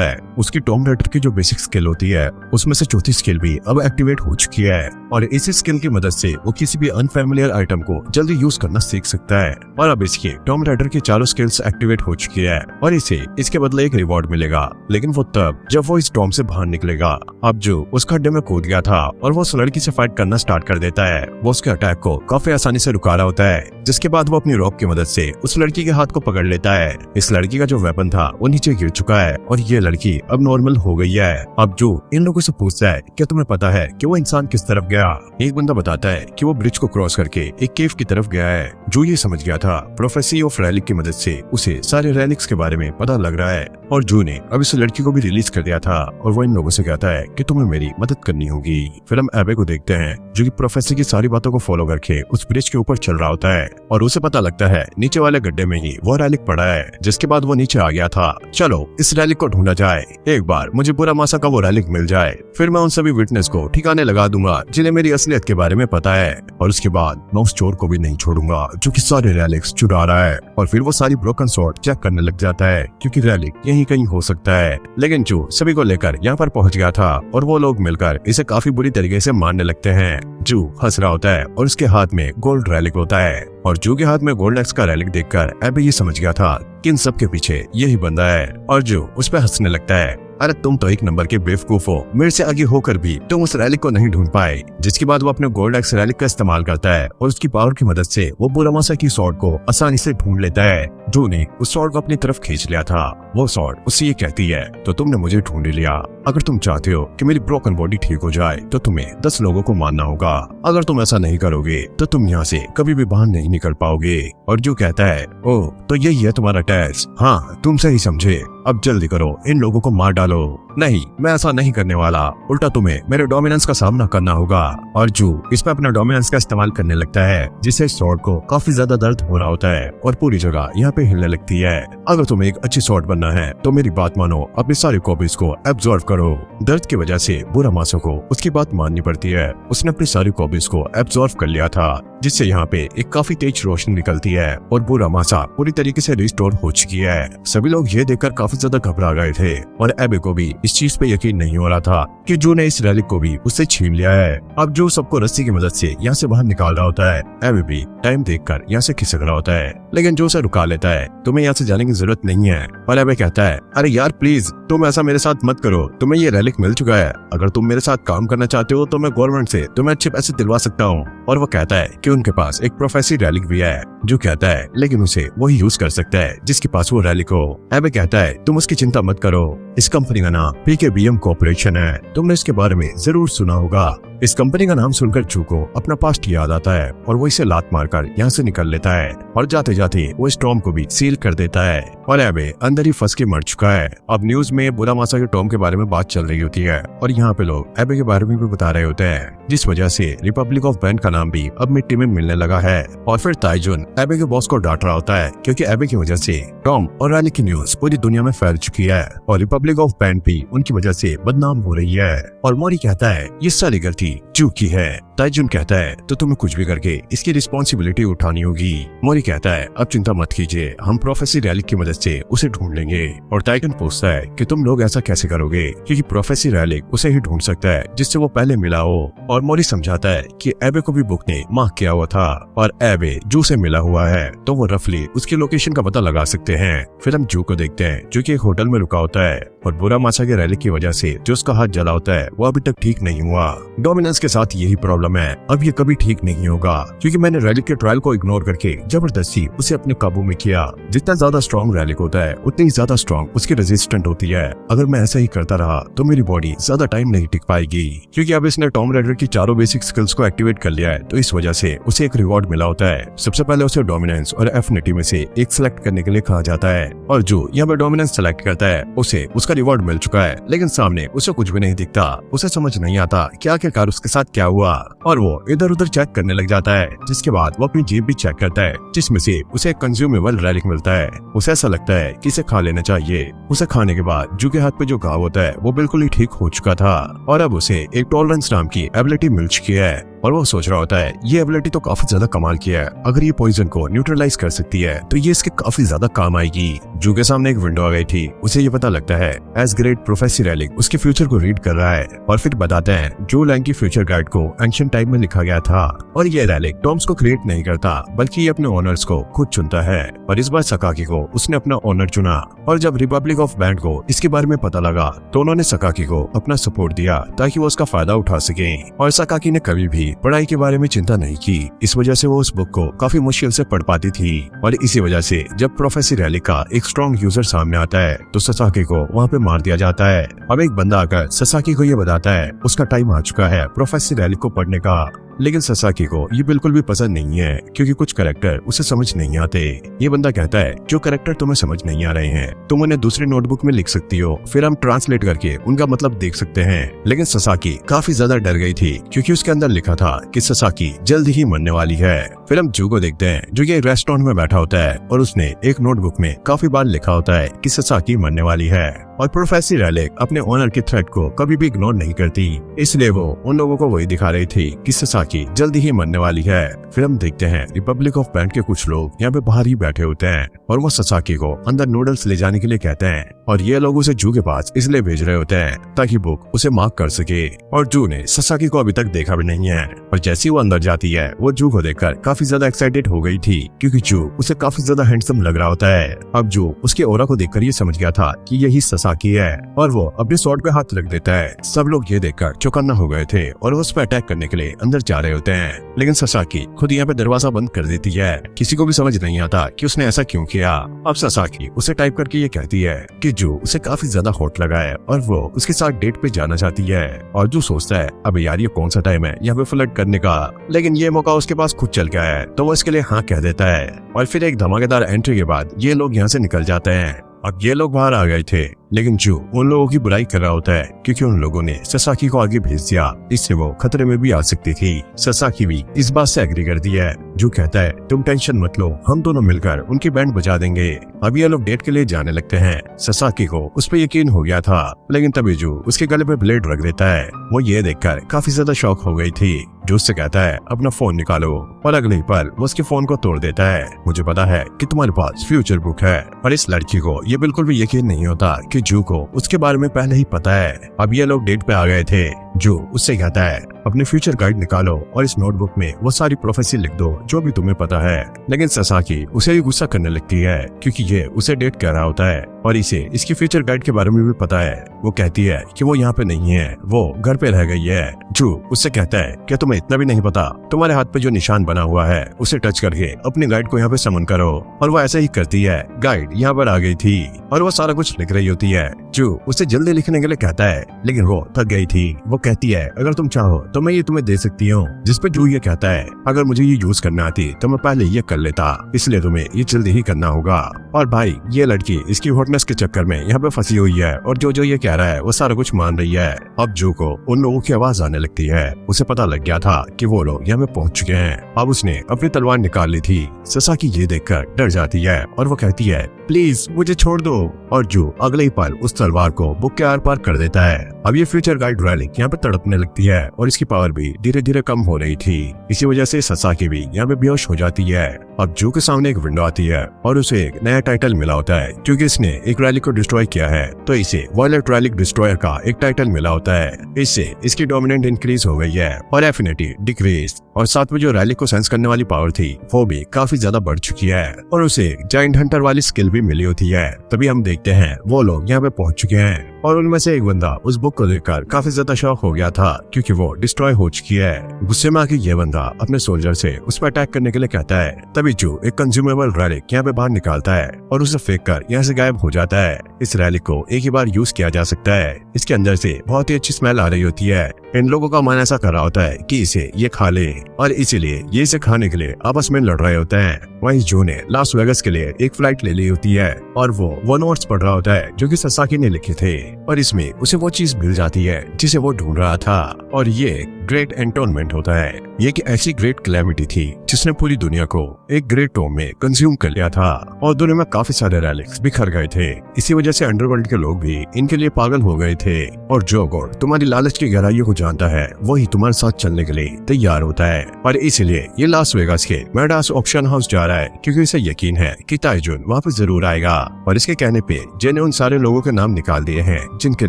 है उसकी टॉम राइडर की जो बेसिक स्किल होती है उसमें से चौथी स्किल भी अब एक्टिवेट हो चुकी है और इस स्किल की मदद से वो किसी भी अनफैमिलियर आइटम को जल्दी यूज करना सीख सकता है। और अब इसके टॉम राइडर की चारों स्किल्स एक्टिवेट हो चुकी है और इसे इसके बदले एक रिवॉर्ड मिलेगा, लेकिन वो तब जब वो इस टॉम से बाहर निकलेगा। अब जो उस खड्डे में कूद गया था और वो उस लड़की से फाइट करना स्टार्ट कर देता है। वो उसके अटैक को काफी आसानी से रुका रहा होता है, जिसके बाद वो अपनी रॉक की मदद से उस लड़की के हाथ को पकड़ लेता है। इस लड़की का जो वेपन था वो नीचे गिर चुका है और ये लड़की अब नॉर्मल हो गई है। अब जो इन लोगों से पूछता है क्या तुम्हें पता है कि वो इंसान किस तरफ गया। एक बंदा बताता है कि वो ब्रिज को क्रॉस करके एक केव की तरफ गया है। जो ये समझ गया था प्रोफेसी ऑफ रैलिक की मदद से उसे सारे रैलिक्स के बारे में पता लग रहा है और जू ने अब इस लड़की को भी रिलीज कर दिया था और वो इन लोगों से कहता है कि तुम्हें मेरी मदद करनी होगी। फिर हम एबे को देखते हैं जो कि प्रोफेसर की सारी बातों को फॉलो करके उस ब्रिज के ऊपर चल रहा होता है और उसे पता लगता है नीचे वाले गड्ढे में ही वो रैलिक पड़ा है, जिसके बाद वो नीचे आ गया था। चलो इस रैलिक को ढूंढा जाए, एक बार मुझे पूरा मासा का वो रैलिक मिल जाए, फिर मैं उन सभी विटनेस को ठिकाने लगा दूंगा जिन्हें मेरी असलियत के बारे में पता है, और उसके बाद मैं उस चोर को भी नहीं छोड़ूंगा जो कि सारे रैलिक्स चुरा रहा है। और फिर वो सारी ब्रोकन स्वॉर्ड चेक करने लग जाता है क्योंकि रैलिक यहीं कहीं हो सकता है। लेकिन जो सभी को लेकर यहाँ पर पहुंच गया था और वो लोग मिलकर इसे काफी बुरी तरीके से मारने लगते हैं। जू हंस रहा होता है और उसके हाथ में गोल्ड रैलिक होता है और जू के हाथ में गोल्ड एक्स का रैलिक देखकर एबे ये समझ गया था कि इन सब के पीछे यही बंदा है और जो उस पर हंसने लगता है। अरे तुम तो एक नंबर के बेवकूफ हो, मेरे से आगे होकर भी तुम उस रैलिक को नहीं ढूंढ पाए। जिसके बाद वो अपने गोल्ड एक्स रैलिक का इस्तेमाल करता है और उसकी पावर की मदद से वो बुरामासा की स्वॉर्ड को आसानी से ढूंढ लेता है। जो ने उस स्वॉर्ड को अपनी तरफ खींच लिया था। वो स्वॉर्ड उससे ये कहती है तो तुमने मुझे ढूंढ लिया, अगर तुम चाहते हो कि मेरी ब्रोकन बॉडी ठीक हो जाए तो तुम्हें 10 लोगों को मारना होगा, अगर तुम ऐसा नहीं करोगे तो तुम यहाँ से कभी भी बाहर नहीं निकल पाओगे। और जो कहता है ओह तो यही है तुम्हारा टेस्ट, हाँ तुम सही समझे, अब जल्दी करो इन लोगों को मार डालो। नहीं मैं ऐसा नहीं करने वाला, उल्टा तुम्हें मेरे डोमिनेंस का सामना करना होगा। और जू इसमें अपना डोमिनेंस का इस्तेमाल करने लगता है जिससे स्वॉर्ड को काफी ज्यादा दर्द हो रहा होता है और पूरी जगह यहाँ पे हिलने लगती है। अगर तुम्हें एक अच्छी स्वॉर्ड बनना है तो मेरी बात मानो, अपनी सारी कॉपीज को एब्जॉर्ब करो। दर्द की वजह से बुरामासा को उसकी बात माननी पड़ती है। उसने अपनी सारी कॉपीज को एब्जॉर्ब कर लिया था जिससे यहाँ पे एक काफी तेज रोशनी निकलती है और बुरामासा पूरी तरीके से रिस्टोर हो चुकी है। सभी लोग ये देखकर काफी ज्यादा घबरा गए थे और एबे को भी इस चीज पे यकीन नहीं हो रहा था कि जो ने इस रैलिक को भी उससे छीन लिया है। अब जो सबको रस्सी की मदद से यहाँ से बाहर निकाल रहा होता है, एबे भी टाइम देखकर यहाँ से खिसक रहा होता है, लेकिन जो उसे रुका लेता है, तुम्हें यहाँ से जाने की जरूरत नहीं है। और एबे कहता है अरे यार प्लीज तुम ऐसा मेरे साथ मत करो, तुम्हें ये रैलिक मिल चुका है, अगर तुम मेरे साथ काम करना चाहते हो तो मैं गवर्नमेंट से तुम्हें अच्छे पैसे दिलवा सकता हूँ। और वो कहता है कि उनके पास एक प्रोफेसी रैलिक भी है। जो कहता है लेकिन उसे वही यूज कर सकता है जिसके पास वो रैलिक हो। एबे कहता है तुम उसकी चिंता मत करो, इस कंपनी का नाम PKBM कॉर्पोरेशन है, तुमने इसके बारे में जरूर सुना होगा। इस कंपनी का नाम सुनकर जू को अपना पास्ट याद आता है और वो इसे लात मारकर यहाँ से निकल लेता है और जाते जाते वो स्टॉर्म को भी सील कर देता है और एबे अंदर ही फंस के मर चुका है। अब न्यूज में बुरामासा के टॉम के बारे में बात चल रही होती है और यहाँ पे लोग एबे के बारे में भी बता रहे होते हैं, जिस वजह से रिपब्लिक ऑफ बैंड का नाम भी अब मिट्टी में मिलने लगा है। और फिर ताइजुन एबे के बॉस को डांट रहा होता है क्योंकि एबे की वजह से टॉम और रैलिक की न्यूज पूरी दुनिया में फैल चुकी है और रिपब्लिक ऑफ बैंड भी उनकी वजह से बदनाम हो रही है। और मोरी कहता है ये सारी गलती जू की है। ताइजुन कहता है तो तुम्हें कुछ भी करके इसकी रिस्पॉन्सिबिलिटी उठानी होगी। मोरी कहता है अब चिंता मत कीजिए, हम प्रोफेसी रैलिक की मदद से उसे ढूंढ लेंगे। और टाइटन पूछता है कि तुम लोग ऐसा कैसे करोगे, क्योंकि प्रोफेसी रैलिक उसे ही ढूंढ सकता है जिससे वो पहले मिला हो। और मोरी समझाता है कि एबे को भी बुक ने मार्क किया हुआ था और एबे जू से मिला हुआ है तो वो रफली उसकी लोकेशन का पता लगा सकते हैं। फिर हम जू को देखते हैं जो कि एक होटल में रुका होता है और बुरामासा के रैलिक की वजह से जो उसका हाथ जला होता है वो अभी तक ठीक नहीं हुआ। डोमिनेंस के साथ यही प्रॉब्लम है अब ये कभी ठीक नहीं होगा, क्योंकि मैंने रैलिक के ट्रायल को इग्नोर करके जबरदस्ती उसे अपने काबू में किया। जितना ज्यादा स्ट्रॉन्ग रैलिक होता है उतनी ज्यादा स्ट्रॉन्ग उसकी रेजिस्टेंट होती है। अगर मैं ऐसा ही करता रहा तो मेरी बॉडी ज्यादा टाइम नहीं टिक पाएगी, क्योंकि अब इसने टॉम राइडर की चारों बेसिक स्किल्स को एक्टिवेट कर लिया है। तो इस वजह से उसे एक रिवॉर्ड मिला होता है। सबसे पहले उसे डोमिनेंस और एफिनिटी में से एक सिलेक्ट करने के लिए कहा जाता है, और जो यहाँ पे डोमिनेंस सेलेक्ट करता है उसे उसका रिवॉर्ड मिल चुका है, लेकिन सामने उसे कुछ भी नहीं दिखता। उसे समझ नहीं आता कि आखिरकार उसके साथ क्या हुआ, और वो इधर उधर चेक करने लग जाता है। जिसके बाद वो अपनी जेब भी चेक करता है, जिसमें से उसे एक कंज्यूमेबल रैलिक मिलता है। उसे ऐसा लगता है कि इसे खा लेना चाहिए। उसे खाने के बाद जू के हाथ पे जो घाव होता है वो बिल्कुल ही ठीक हो चुका था, और अब उसे एक टॉलरेंस नाम की एबिलिटी मिल चुकी है। और वो सोच रहा होता है ये एबिलिटी तो काफी ज्यादा कमाल की है, अगर ये पॉइजन को न्यूट्रलाइज कर सकती है तो ये इसके काफी ज्यादा काम आएगी। जू के सामने एक विंडो आ गई थी। उसे ये पता लगता है एज ग्रेट प्रोफेसर रैलिक उसके फ्यूचर को रीड कर रहा है, और फिर बताते हैं जो लैंग की फ्यूचर गाइड को एंशिएंट टाइम में लिखा गया था, और ये रैलिक टॉम्स को क्रिएट नहीं करता बल्कि ये अपने ओनर्स को खुद चुनता है। और इस बार सकाकी को उसने अपना ओनर चुना, और जब रिपब्लिक ऑफ बैंड को इसके बारे में पता लगा तो उन्होंने सकाकी को अपना सपोर्ट दिया ताकि वो उसका फायदा उठा सके। और सकाकी ने कभी भी पढ़ाई के बारे में चिंता नहीं की, इस वजह से वो उस बुक को काफी मुश्किल से पढ़ पाती थी। और इसी वजह से जब प्रोफेसर रैलिक का एक स्ट्रॉन्ग यूजर सामने आता है तो ससाकी को वहाँ पे मार दिया जाता है। अब एक बंदा आकर ससाकी को ये बताता है उसका टाइम आ चुका है प्रोफेसर रैलिक को पढ़ने का, लेकिन ससाकी को ये बिल्कुल भी पसंद नहीं है, क्योंकि कुछ कैरेक्टर उसे समझ नहीं आते। ये बंदा कहता है जो कैरेक्टर तुम्हें समझ नहीं आ रहे हैं तुम उन्हें दूसरी नोटबुक में लिख सकती हो, फिर हम ट्रांसलेट करके उनका मतलब देख सकते हैं। लेकिन ससाकी काफी ज्यादा डर गई थी, क्योंकि उसके अंदर लिखा था कि ससाकी जल्द ही मरने वाली है। फिर हम जू को देखते हैं जो कि रेस्टोरेंट में बैठा होता है, और उसने एक नोटबुक में काफी बार लिखा होता है कि ससाकी मरने वाली है। और प्रोफेसर रैलिक अपने ओनर के थ्रेट को कभी भी इग्नोर नहीं करती, इसलिए वो उन लोगों को वही दिखा रही थी कि ससाकी जल्दी ही मरने वाली है। फिर हम देखते हैं रिपब्लिक ऑफ बैंड के कुछ लोग यहाँ पे बाहर ही बैठे होते हैं, और वो ससाकी को अंदर नूडल्स ले जाने के लिए कहते हैं, और ये लोग उसे जू के पास इसलिए भेज रहे होते हैं ताकि बुक उसे मार्क कर सके। और जू ने ससाकी को अभी तक देखा भी नहीं है, और जैसे ही वो अंदर जाती है वो जू को देखकर काफी ज्यादा एक्साइटेड हो गई थी, क्योंकि जू उसे काफी ज्यादा हैंडसम लग रहा होता है। अब जू उसके ऑरा को देखकर ये समझ गया था कि यही ससाकी है, और वो अपने स्वॉर्ड पे हाथ रख देता है। सब लोग ये देखकर चौकन्ना हो गए थे और वो उस पर अटैक करने के लिए अंदर जा रहे होते हैं, लेकिन ससाकी खुद यहाँ पे दरवाजा बंद कर देती है। किसी को भी समझ नहीं आता कि उसने ऐसा क्यों किया। अब ससाकी उसे टाइप करके ये कहती है कि जू उसे काफी ज्यादा हॉट लगा है और वो उसके साथ डेट पे जाना चाहती है। और जू सोचता है अब यार ये कौन सा टाइम है यहाँ पे फ्लर्ट करने का, लेकिन ये मौका उसके पास खुद चल गया है तो वो इसके लिए हाँ कह देता है। और फिर एक धमाकेदार एंट्री के बाद ये लोग यहाँ से निकल जाते हैं। अब ये लोग बाहर आ गए थे, लेकिन जू उन लोगों की बुराई कर रहा होता है, क्योंकि उन लोगों ने ससाकी को आगे भेज दिया, इससे वो खतरे में भी आ सकती थी। ससाकी भी इस बात से एग्री करती है। जू कहता है तुम टेंशन मत लो, हम दोनों मिलकर उनकी बैंड बजा देंगे। अब ये लोग डेट के लिए जाने लगते हैं। ससाकी को उस पर यकीन हो गया था, लेकिन तभी जू उसके गले पे ब्लेड रख देता है। वो ये देखकर काफी ज्यादा शॉक हो गई थी। जू उससे कहता है अपना फोन निकालो, और अगले ही पल वो उसके फोन को तोड़ देता है। मुझे पता है कि तुम्हारे पास फ्यूचर बुक है। और इस लड़की को ये बिल्कुल भी यकीन नहीं होता कि जू को उसके बारे में पहले ही पता है। अब ये लोग डेट पे आ गए थे। जू उससे कहता है अपने फ्यूचर गाइड निकालो और इस नोटबुक में वो सारी प्रोफेसी लिख दो जो भी तुम्हें पता है। लेकिन ससाकी उसे भी गुस्सा करने लगती है, क्योंकि ये उसे डेट कर रहा होता है और इसे इसकी फ्यूचर गाइड के बारे में भी पता है। वो कहती है कि वो यहाँ पे नहीं है, वो घर पे रह गई है। जू उससे कहता है क्या तुम्हें इतना भी नहीं पता, तुम्हारे हाथ पे जो निशान बना हुआ है उसे टच करके अपने गाइड को यहाँ पे समन करो। और वो ऐसा ही करती है। गाइड यहाँ पर आ गई थी और वो सारा कुछ लिख रही होती है। जू उसे जल्दी लिखने के लिए कहता है, लेकिन वो थक गई थी। वो कहती है अगर तुम चाहो तो मैं ये तुम्हें दे सकती हूँ, जिस पे जू ये कहता है अगर मुझे ये यूज करना आती तो मैं पहले ये कर लेता, इसलिए तुम्हें ये जल्दी ही करना होगा। और भाई ये लड़की इसकी हॉटनेस के चक्कर में यहाँ पे फंसी हुई है और जो ये कह रहा है वो सारा कुछ मान रही है। अब जू को उन लोगों की आवाज आने लगती है। उसे पता लग गया था कि वो लोग यहाँ पे पहुंच चुके हैं। अब उसने अपनी तलवार निकाल ली थी। ससाकी ये देखकर डर जाती है और वो कहती है प्लीज मुझे छोड़ दो। और जू अगले ही पल उस तलवार को बुक के आर पार कर देता है। अब ये फ्यूचर गाइड रैलिक यहाँ पे तड़पने लगती है और इसकी पावर भी धीरे धीरे कम हो रही थी। इसी वजह से ससाकी भी यहाँ पे बेहोश हो जाती है। अब जू के सामने एक विंडो आती है और उसे एक नया टाइटल मिला होता है, क्योंकि इसने एक रैलिक को डिस्ट्रॉय किया है तो इसे वायलेट रैलिक डिस्ट्रॉयर का एक टाइटल मिला होता है। इससे इसकी डोमिनेंट इंक्रीज हो गई है और एफिनिटी डिक्रीज, और साथ में जो रैलिक को सेंस करने वाली पावर थी वो भी काफी ज्यादा बढ़ चुकी है और उसे जायंट हंटर वाली स्किल भी मिली होती है। तभी हम देखते हैं वो लोग यहाँ पे पहुंच चुके हैं और उनमें से एक बंदा उस बुक को देखकर काफी ज्यादा शॉक हो गया था क्योंकि वो डिस्ट्रॉय हो चुकी है। गुस्से में आके ये बंदा अपने सोल्जर से उस पर अटैक करने के लिए कहता है। तभी जू एक कंज्यूमेबल रैलिक यहाँ पे बाहर निकालता है और उसे फेंक कर यहाँ से गायब हो जाता है। इस रैलिक को एक ही बार यूज किया जा सकता है। इसके अंदर से बहुत ही अच्छी स्मेल आ रही होती है। इन लोगों का मन ऐसा कर रहा होता है कि इसे ये खा ले और इसीलिए ये इसे खाने के लिए आपस में लड़ रहे होते हैं। वहीं जू ने लास वेगास के लिए एक फ्लाइट ले ली होती है और वो नोट्स पढ़ रहा होता है जो कि सासाकी ने लिखे थे और इसमें उसे वो चीज मिल जाती है जिसे वो ढूंढ रहा था और ये ग्रेट एंटोनमेंट होता है। ये कि ऐसी ग्रेट कैलेमिटी थी जिसने पूरी दुनिया को एक ग्रेट टॉम में कंज्यूम कर लिया था और दुनिया में काफी सारे रैलिक्स बिखर गए थे। इसी वजह से अंडरवर्ल्ड के लोग भी इनके लिए पागल हो गए थे और जो गॉड तुम्हारी लालच की गहराइयों को जानता है वही तुम्हारे साथ चलने के लिए तैयार होता है। और इसीलिए ये लास वेगास के मैडास ऑक्शन हाउस जा रहा है क्योंकि इसे यकीन है कि ताइजुन वापस जरूर आएगा। और इसके कहने पे जे ने उन सारे लोगों के नाम निकाल दिए हैं जिनके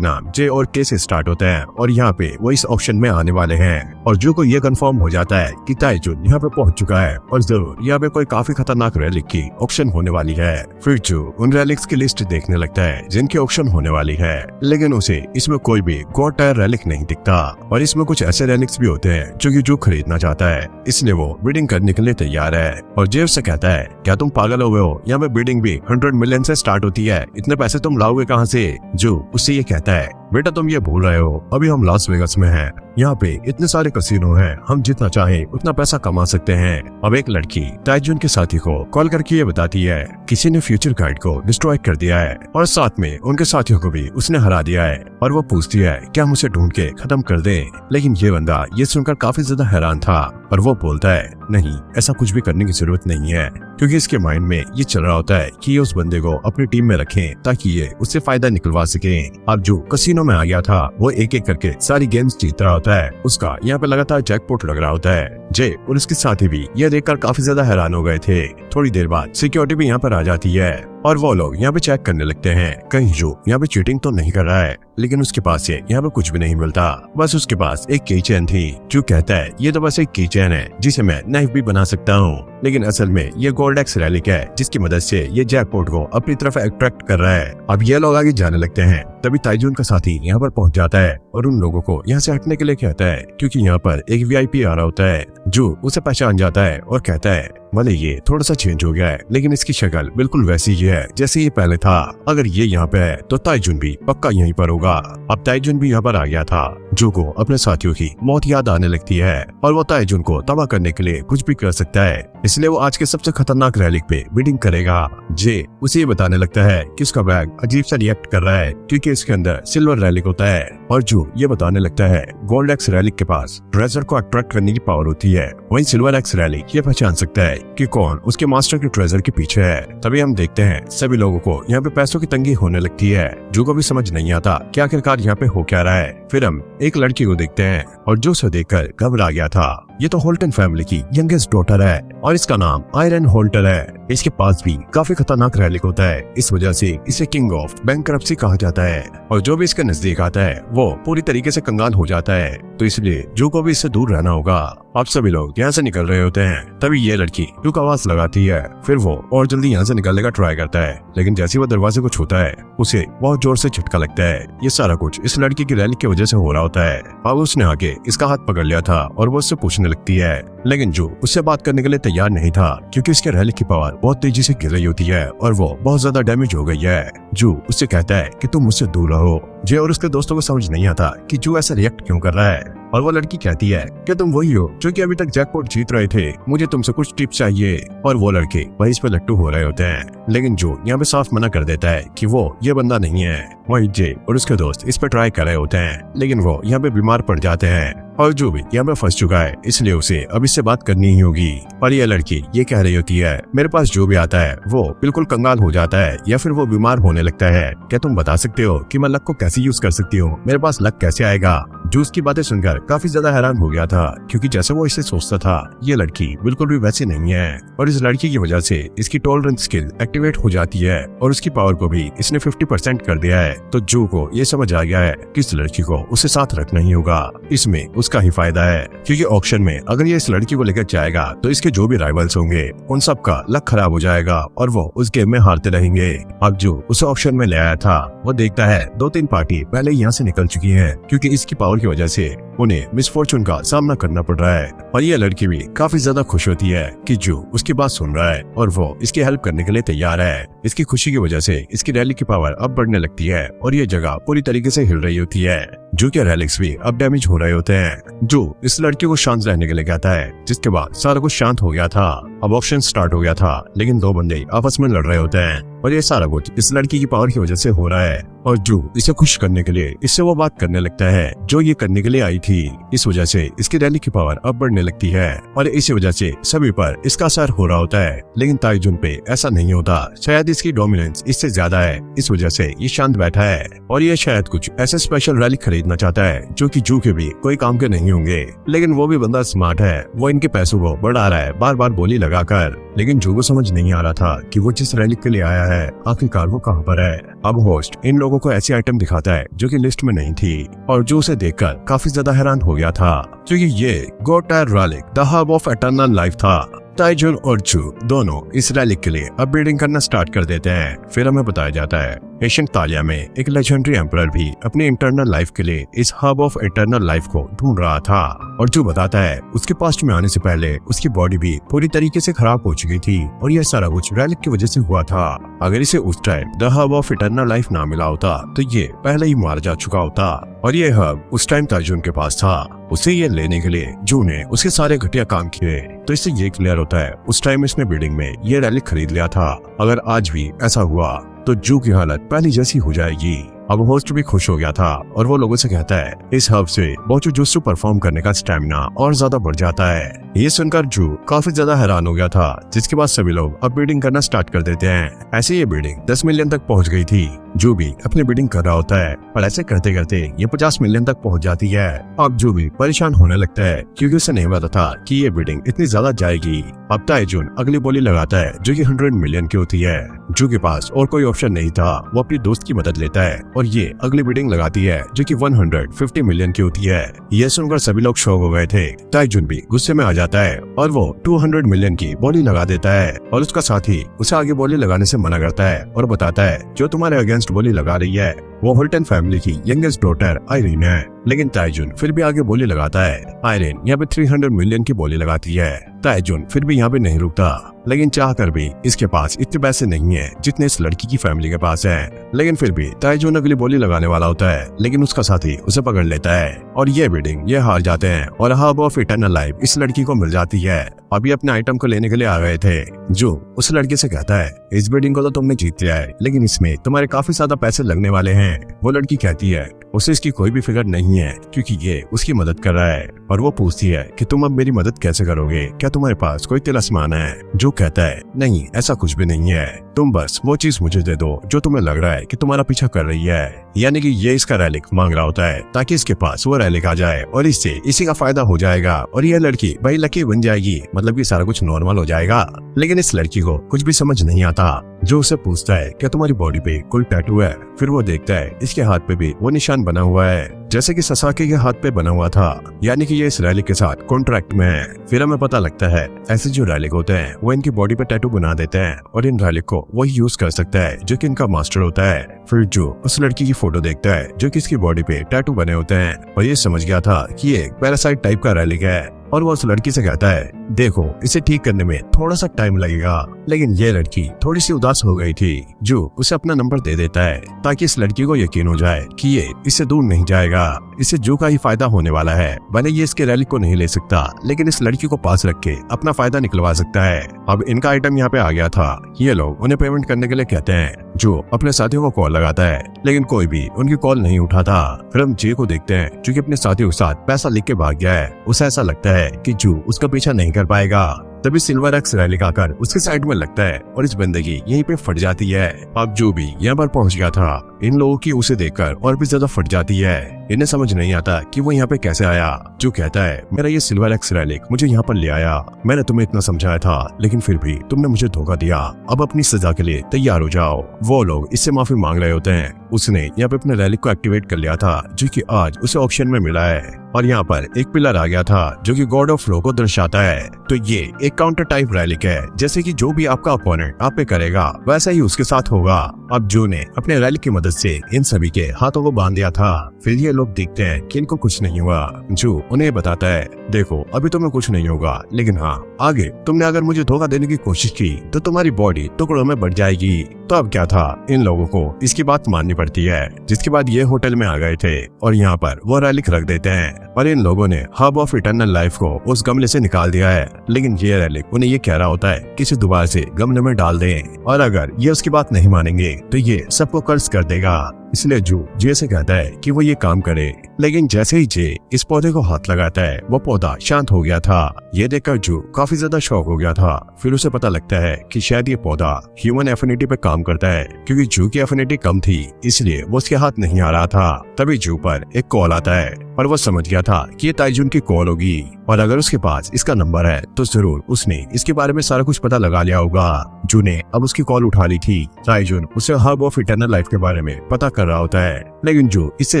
नाम जे और के से स्टार्ट होते हैं और यहाँ पे वो इस ऑक्शन में आने वाले हैं। और जो को ये कंफर्म हो जाता है कि ताइजुन यहाँ पे पहुंच चुका है और जरूर यहाँ पे कोई काफी खतरनाक रैलिक की ऑक्शन होने वाली है। फिर जो उन रैलिक्स की लिस्ट देखने लगता है जिनकी ऑक्शन होने वाली है, लेकिन उसे इसमें कोई भी गॉड टायर रैलिक नहीं दिखता और इसमें कुछ ऐसे रैलिक्स भी होते हैं जो कि जो खरीदना चाहता है, इसलिए वो बिडिंग करने के लिए तैयार है। और जे उससे कहता है क्या तुम पागल हो गए हो, यहाँ पे बिडिंग भी 100 मिलियन से स्टार्ट होती है, इतने पैसे तुम लाओगे कहाँ से। जो उससे ये कहता है बेटा तुम ये भूल रहे हो, अभी हम लास वेगास में हैं, यहाँ पे इतने सारे कसिनो हैं, हम जितना चाहे उतना पैसा कमा सकते हैं। अब एक लड़की ताइजुन के साथी को कॉल करके ये बताती है किसी ने फ्यूचर गाइड को डिस्ट्रॉय कर दिया है और साथ में उनके साथियों को भी उसने हरा दिया है। और वो पूछती है क्या मुझे ढूंढ के खत्म कर दे, लेकिन ये बंदा ये सुनकर काफी ज्यादा हैरान था और वो बोलता है नहीं, ऐसा कुछ भी करने की जरूरत नहीं है, क्योंकि इसके माइंड में ये चल रहा होता है कि ये उस बंदे को अपनी टीम में रखें ताकि ये उससे फायदा निकलवा सके। अब जो कसिनो में आ गया था वो एक एक करके सारी गेम्स जीत रहा होता है, उसका यहाँ पे लगातार जैकपॉट लग रहा होता है। जे और उसके साथी भी यह देखकर काफी ज्यादा हैरान हो गए थे। थोड़ी देर बाद सिक्योरिटी भी यहाँ पर आ जाती है और वो लोग यहाँ पे चेक करने लगते हैं कहीं जो यहाँ पे चीटिंग तो नहीं कर रहा है, लेकिन उसके पास से यहाँ पे कुछ भी नहीं मिलता, बस उसके पास एक की चेन थी। जो कहता है ये तो बस एक की चेन है जिसे मैं नाइफ भी बना सकता हूँ, लेकिन असल में ये गोल्ड एक्स रैलिक है जिसकी मदद से ये जैकपॉट को अपनी तरफ अट्रैक्ट कर रहा है। अब ये लोग आगे जाने लगते हैं, तभी ताइजुन का साथी यहाँ पर पहुंच जाता है और उन लोगों को यहाँ से हटने के लिए कहता है क्योंकि यहाँ पर एक वीआईपी आ रहा होता है। जो उसे पहचान जाता है और कहता है भले ये थोड़ा सा चेंज हो गया है लेकिन इसकी शक्ल बिल्कुल वैसी ही है जैसे ये पहले था, अगर ये यहाँ पे है तो ताइजुन भी पक्का यहीं पर होगा। अब ताइजुन भी यहाँ पर आ गया था। जो को अपने साथियों की मौत याद आने लगती है और वो ताइजुन को तबाह करने के लिए कुछ भी कर सकता है, इसलिए वो आज के सबसे खतरनाक रैलिक पे बिडिंग करेगा। जे उसे ये बताने लगता है कि उसका बैग अजीब सा रिएक्ट कर रहा है क्योंकि इसके अंदर सिल्वर रैलिक होता है और जो ये बताने लगता है गोल्ड एक्स रैलिक के पास ट्रेजर को अट्रैक्ट करने की पावर होती है, वहीं सिल्वर एक्स रैलिक ये पहचान सकता है कि कौन उसके मास्टर के ट्रेजर के पीछे है। तभी हम देखते हैं सभी लोगों को यहाँ पे पैसों की तंगी होने लगती है। जो को भी समझ नहीं आता कि आखिरकार यहाँ पे हो क्या रहा है। फिर हम एक लड़की को देखते हैं और जो उसे देखकर घबरा गया था। ये तो होल्टन फैमिली की यंगेस्ट डॉटर है और इसका नाम आयरन होल्टर है। इसके पास भी काफी खतरनाक रैलिक होता है, इस वजह से इसे किंग ऑफ बैंकरप्सी कहा जाता है और जो भी इसके नजदीक आता है वो पूरी तरीके से कंगाल हो जाता है, तो इसलिए जो को भी इससे दूर रहना होगा। अब सभी लोग यहाँ से निकल रहे होते हैं, तभी ये लड़की रुक आवाज लगाती है। फिर वो और जल्दी यहाँ से निकलने का ट्राई करता है, लेकिन जैसे वो दरवाजे को छूता है उसे बहुत जोर से झटका लगता है। ये सारा कुछ इस लड़की की रैलिक की वजह से हो रहा होता है। अब उसने आके इसका हाथ पकड़ लिया था और वो उससे पूछने लगती है, लेकिन जो उससे बात करने के लिए तैयार नहीं था क्योंकि इसके रैलिक की पावर बहुत तेजी से गिर रही होती है और वो बहुत ज्यादा डैमेज हो गई है। जो उससे कहता है कि तुम मुझसे दूर रहो। जे और उसके दोस्तों को समझ नहीं आता कि जो ऐसा रिएक्ट क्यों कर रहा है और वो लड़की कहती है कि तुम वही हो जो कि अभी तक जैकपॉट जीत रहे थे, मुझे तुमसे कुछ टिप्स चाहिए। और वो लड़के वहीं इस पे लट्टू हो रहे होते हैं, लेकिन जो यहाँ पे साफ मना कर देता है कि वो ये बंदा नहीं है। वहीं जे और उसके दोस्त इस पे ट्राई कर रहे होते हैं, लेकिन वो यहाँ पे बीमार पड़ जाते हैं और जो भी यहाँ पे फंस चुका है इसलिए उसे अब इससे बात करनी ही होगी। और ये लड़की ये कह रही होती है मेरे पास जो भी आता है वो बिल्कुल कंगाल हो जाता है या फिर वो बीमार होने लगता है, क्या तुम बता सकते हो कि मैं लक को कैसे यूज कर सकती हूँ, मेरे पास लक कैसे आएगा। जूस की बातें सुनकर काफी ज्यादा हैरान हो गया था क्योंकि जैसे वो इसे सोचता था ये लड़की बिल्कुल भी वैसी नहीं है और इस लड़की की वजह से इसकी टॉलरेंस स्किल एक्टिवेट हो जाती है और उसकी पावर को भी इसने 50% कर दिया है। तो जो को ये समझ आ गया है कि इस लड़की को उसे साथ रखना ही होगा, इसमें उसका ही फायदा है क्योंकि ऑक्शन में अगर ये इस लड़की को लेकर जाएगा तो इसके जो भी राइवल्स होंगे उन सब का लक खराब हो जाएगा और वो उस गेम में हारते रहेंगे। अब जो उसे ऑक्शन में ले आया था वो देखता है 2-3 पार्टी पार्टी पहले यहाँ से निकल चुकी है क्योंकि इसकी पावर की वजह से उन्हें मिसफॉर्चून का सामना करना पड़ रहा है। और ये लड़की भी काफी ज्यादा खुश होती है कि जू उसकी बात सुन रहा है और वो इसकी हेल्प करने के लिए तैयार है। इसकी खुशी की वजह से इसकी रैली की पावर अब बढ़ने लगती है और ये जगह पूरी तरीके से हिल रही होती है। जू के रैलिक्स भी अब डैमेज हो रहे होते हैं। जू इस लड़की को शांत रहने के लिए कहता है, जिसके बाद सारा कुछ शांत हो गया था। अब ऑप्शन स्टार्ट हो गया था, लेकिन दो बंदे आपस में लड़ रहे होते हैं और ये सारा कुछ इस लड़की की पावर की वजह से हो रहा है। और जू इसे खुश करने के लिए इससे वो बात करने लगता है जो ये करने के लिए आई थी। इस वजह से इसकी रैली की पावर अब बढ़ने लगती है और इसी वजह से सभी पर इसका असर हो रहा होता है। लेकिन ताइजुन पे ऐसा नहीं होता, शायद इसकी डोमिनेंस इससे ज्यादा है, इस वजह से ये शांत बैठा है और ये शायद कुछ ऐसे स्पेशल रैली खरीदना चाहता है जो कि जू के भी कोई काम के नहीं होंगे। लेकिन वो भी बंदा स्मार्ट है, वो इनके पैसों को बढ़ा रहा है बार बार बोली लगाकर। लेकिन जू को समझ नहीं आ रहा था कि वो जिस रैली के लिए आया है आखिरकार वो कहाँ पर है। अब होस्ट इन लोगों को ऐसी आइटम दिखाता है जो कि लिस्ट में नहीं थी और जो उसे देखकर काफी ज्यादा हैरान हो गया था क्योंकि ये God tyre relic the hub of eternal life था। ताइजुन और जू दोनों इस रैलिक के लिए अपग्रेडिंग करना स्टार्ट कर देते हैं। फिर हमें बताया जाता है एशियंट तालिया में एक लेजेंडरी एम्परर भी अपनी इंटरनल लाइफ के लिए इस हब ऑफ इंटरनल लाइफ को ढूंढ रहा था और जो बताता है उसके पास्ट में आने से पहले उसकी बॉडी भी पूरी तरीके से खराब हो चुकी थी और यह सारा कुछ रैलिक की वजह से हुआ था। अगर इसे उस time the hub of internal life ना मिला होता तो ये पहले ही मार जा चुका होता और ये हब उस टाइम ताइजुन के पास था। उसे ये लेने के लिए जू ने उसके सारे घटिया काम किए। तो इससे ये क्लियर होता है उस टाइम इसने बिल्डिंग में ये रैलिक खरीद लिया था। अगर आज भी ऐसा हुआ तो जू की हालत पहले जैसी हो जाएगी। अब होस्ट भी खुश हो गया था और वो लोगों से कहता है इस हब से बोचू जुत्सु परफॉर्म करने का स्टैमिना और ज्यादा बढ़ जाता है। ये सुनकर जू काफी ज्यादा हैरान हो गया था, जिसके बाद सभी लोग अब बिल्डिंग करना स्टार्ट कर देते हैं। ऐसे ये बिल्डिंग 10 मिलियन तक पहुंच गई थी। जू भी अपनी बिल्डिंग कर रहा होता है और ऐसे करते करते ये 50 मिलियन तक पहुंच जाती है। अब जू भी परेशान होने लगता है क्योंकि उसे नहीं पता था कि ये बिल्डिंग इतनी ज्यादा जाएगी। अब ताइजुन अगली बोली लगाता है जो कि 100 मिलियन की होती है। जू के पास और कोई ऑप्शन नहीं था, वो अपनी दोस्त की मदद लेता है और ये अगली बिल्डिंग लगाती है जो कि 150 मिलियन की होती है। यह सुनकर सभी लोग शॉक हो गए थे। ताइजुन भी गुस्से में आ जाता है और वो 200 मिलियन की बोली लगा देता है और उसका साथी उसे आगे बोली लगाने से मना करता है और बताता है जो तुम्हारे अगेंस्ट बोली लगा रही है वो होल्टन फैमिली की यंगेस्ट डॉटर आयरीन है। लेकिन ताइजुन फिर भी आगे बोली लगाता है। आयरीन यहाँ पे 300 मिलियन की बोली लगाती है। ताइजुन फिर भी यहाँ पे नहीं रुकता, लेकिन चाहकर भी इसके पास इतने पैसे नहीं है जितने इस लड़की की फैमिली के पास है। लेकिन फिर भी ताइजुन अगली बोली लगाने वाला होता है, लेकिन उसका साथी उसे पकड़ लेता है और ये बिल्डिंग ये हार जाते हैं और हब ऑफ इटर्नल लाइफ इस लड़की को मिल जाती है। अभी अपने आइटम को लेने के लिए आ गए थे। जो उस लड़के से कहता है इस बिल्डिंग को तो तुमने जीत लिया है, लेकिन इसमें तुम्हारे काफी ज्यादा पैसे लगने वाले हैं। वो लड़की कहती है उसे इसकी कोई भी फिक्र नहीं है क्योंकि ये उसकी मदद कर रहा है और वो पूछती है कि तुम अब मेरी मदद कैसे करोगे, क्या तुम्हारे पास कोई तिलस्मान है? जो कहता है नहीं ऐसा कुछ भी नहीं है, तुम बस वो चीज मुझे दे दो जो तुम्हें लग रहा है कि तुम्हारा पीछा कर रही है। यानी कि ये इसका रैलिक मांग रहा होता है ताकि इसके पास वो रैलिक आ जाए और इससे इसी का फायदा हो जाएगा और यह लड़की भाई लकी बन जाएगी, मतलब कि सारा कुछ नॉर्मल हो जाएगा। लेकिन इस लड़की को कुछ भी समझ नहीं आता। जो उसे पूछता है क्या तुम्हारी बॉडी पे कोई टैटू है? फिर वो देखता है इसके हाथ पे भी वो निशान बना हुआ है जैसे कि ससाकी के हाथ पे बना हुआ था, यानी कि ये इस रैलिक के साथ कॉन्ट्रैक्ट में है। फिर हमें पता लगता है ऐसे जो रैलिक होते हैं वो इनकी बॉडी पे टैटू बना देते हैं और इन रैलिक को वही यूज कर सकता है जो कि इनका मास्टर होता है। फिर जो उस लड़की की फोटो देखता है जो कि इसकी बॉडी पे टैटू बने होते हैं और ये समझ गया था कि ये एक पैरासाइट टाइप का रैलिक है और वो उस लड़की से कहता है देखो इसे ठीक करने में थोड़ा सा टाइम लगेगा। लेकिन ये लड़की थोड़ी सी उदास हो गई थी। जो उसे अपना नंबर दे देता है ताकि इस लड़की को यकीन हो जाए कि ये इससे दूर नहीं जाएगा, इससे जो का ही फायदा होने वाला है। भले ये इसके रैलिक को नहीं ले सकता, लेकिन इस लड़की को पास रख के अपना फायदा निकलवा सकता है। अब इनका आइटम यहाँ पे आ गया था। ये लोग उन्हें पेमेंट करने के लिए कहते हैं। जो अपने साथियों को कॉल लगाता है, लेकिन कोई भी उनकी कॉल नहीं उठाता। फिर हम जे को देखते हैं जो कि अपने साथियों के साथ पैसा लिख के भाग गया है। उसे ऐसा लगता है कि जो उसका पीछा नहीं कर पाएगा। तभी सिल्वर एक्स रैलिक आकर उसके साइड में लगता है और इस बंदगी यहीं पे फट जाती है। अब जो भी यहाँ पर पहुंच गया था, इन लोगों की उसे देखकर और भी ज्यादा फट जाती है। इन्हें समझ नहीं आता कि वो यहाँ पे कैसे आया। जो कहता है मेरा ये सिल्वर एक्स रैलिक मुझे यहाँ पर ले आया, मैंने तुम्हें इतना समझाया था लेकिन फिर भी तुमने मुझे धोखा दिया, अब अपनी सजा के लिए तैयार हो जाओ। वो लोग इससे माफी मांग रहे होते हैं। उसने यहाँ पे अपने रैलिक को एक्टिवेट कर लिया था जो कि आज उसे ऑक्शन में मिला है और यहाँ पर एक पिलर आ गया था जो कि गॉड ऑफ लो को दर्शाता है। तो ये एक काउंटर टाइप रैलिक है, जैसे कि जो भी आपका अपोनेंट आप पे करेगा वैसा ही उसके साथ होगा। अब जो ने अपने रैलिक की मदद से इन सभी के हाथों को बांध दिया था। फिर ये लोग देखते हैं कि इनको कुछ नहीं हुआ। जू उन्हें बताता है, देखो अभी तुम्हें कुछ नहीं होगा, लेकिन हाँ आगे तुमने अगर मुझे धोखा देने की कोशिश की तो तुम्हारी बॉडी टुकड़ों में बढ़ जाएगी। तो अब क्या था, इन लोगों को इसकी बात माननी पड़ती है। जिसके बाद ये होटल में आ गए थे और यहाँ पर वो रैलिक रख देते हैं और इन लोगों ने हब ऑफ इटर्नल लाइफ को उस गमले से निकाल दिया है। लेकिन ये रैलिक उन्हें ये कह रहा होता है कि इसे दोबारा से गमले में डाल दें और अगर ये उसकी बात नहीं मानेंगे तो ये सबको कर्ज कर देगा। इसलिए जू जे से कहता है कि वो ये काम करे। लेकिन जैसे ही जे इस पौधे को हाथ लगाता है वो पौधा शांत हो गया था। ये देखकर जू काफी ज्यादा शॉक हो गया था। फिर उसे पता लगता है कि शायद ये पौधा ह्यूमन एफिनिटी पे काम करता है, क्योंकि जू की एफिनिटी कम थी इसलिए वो उसके हाथ नहीं आ रहा था। तभी जू पर एक कॉल आता है और वो समझ गया था कि ये ताइजुन की कॉल होगी और अगर उसके पास इसका नंबर है तो जरूर उसने इसके बारे में सारा कुछ पता लगा लिया होगा। जू ने अब उसकी कॉल उठा ली थी। ताइजुन उसे हब ऑफ इटर्नल लाइफ के बारे में पता कर रहा होता है, लेकिन जू इससे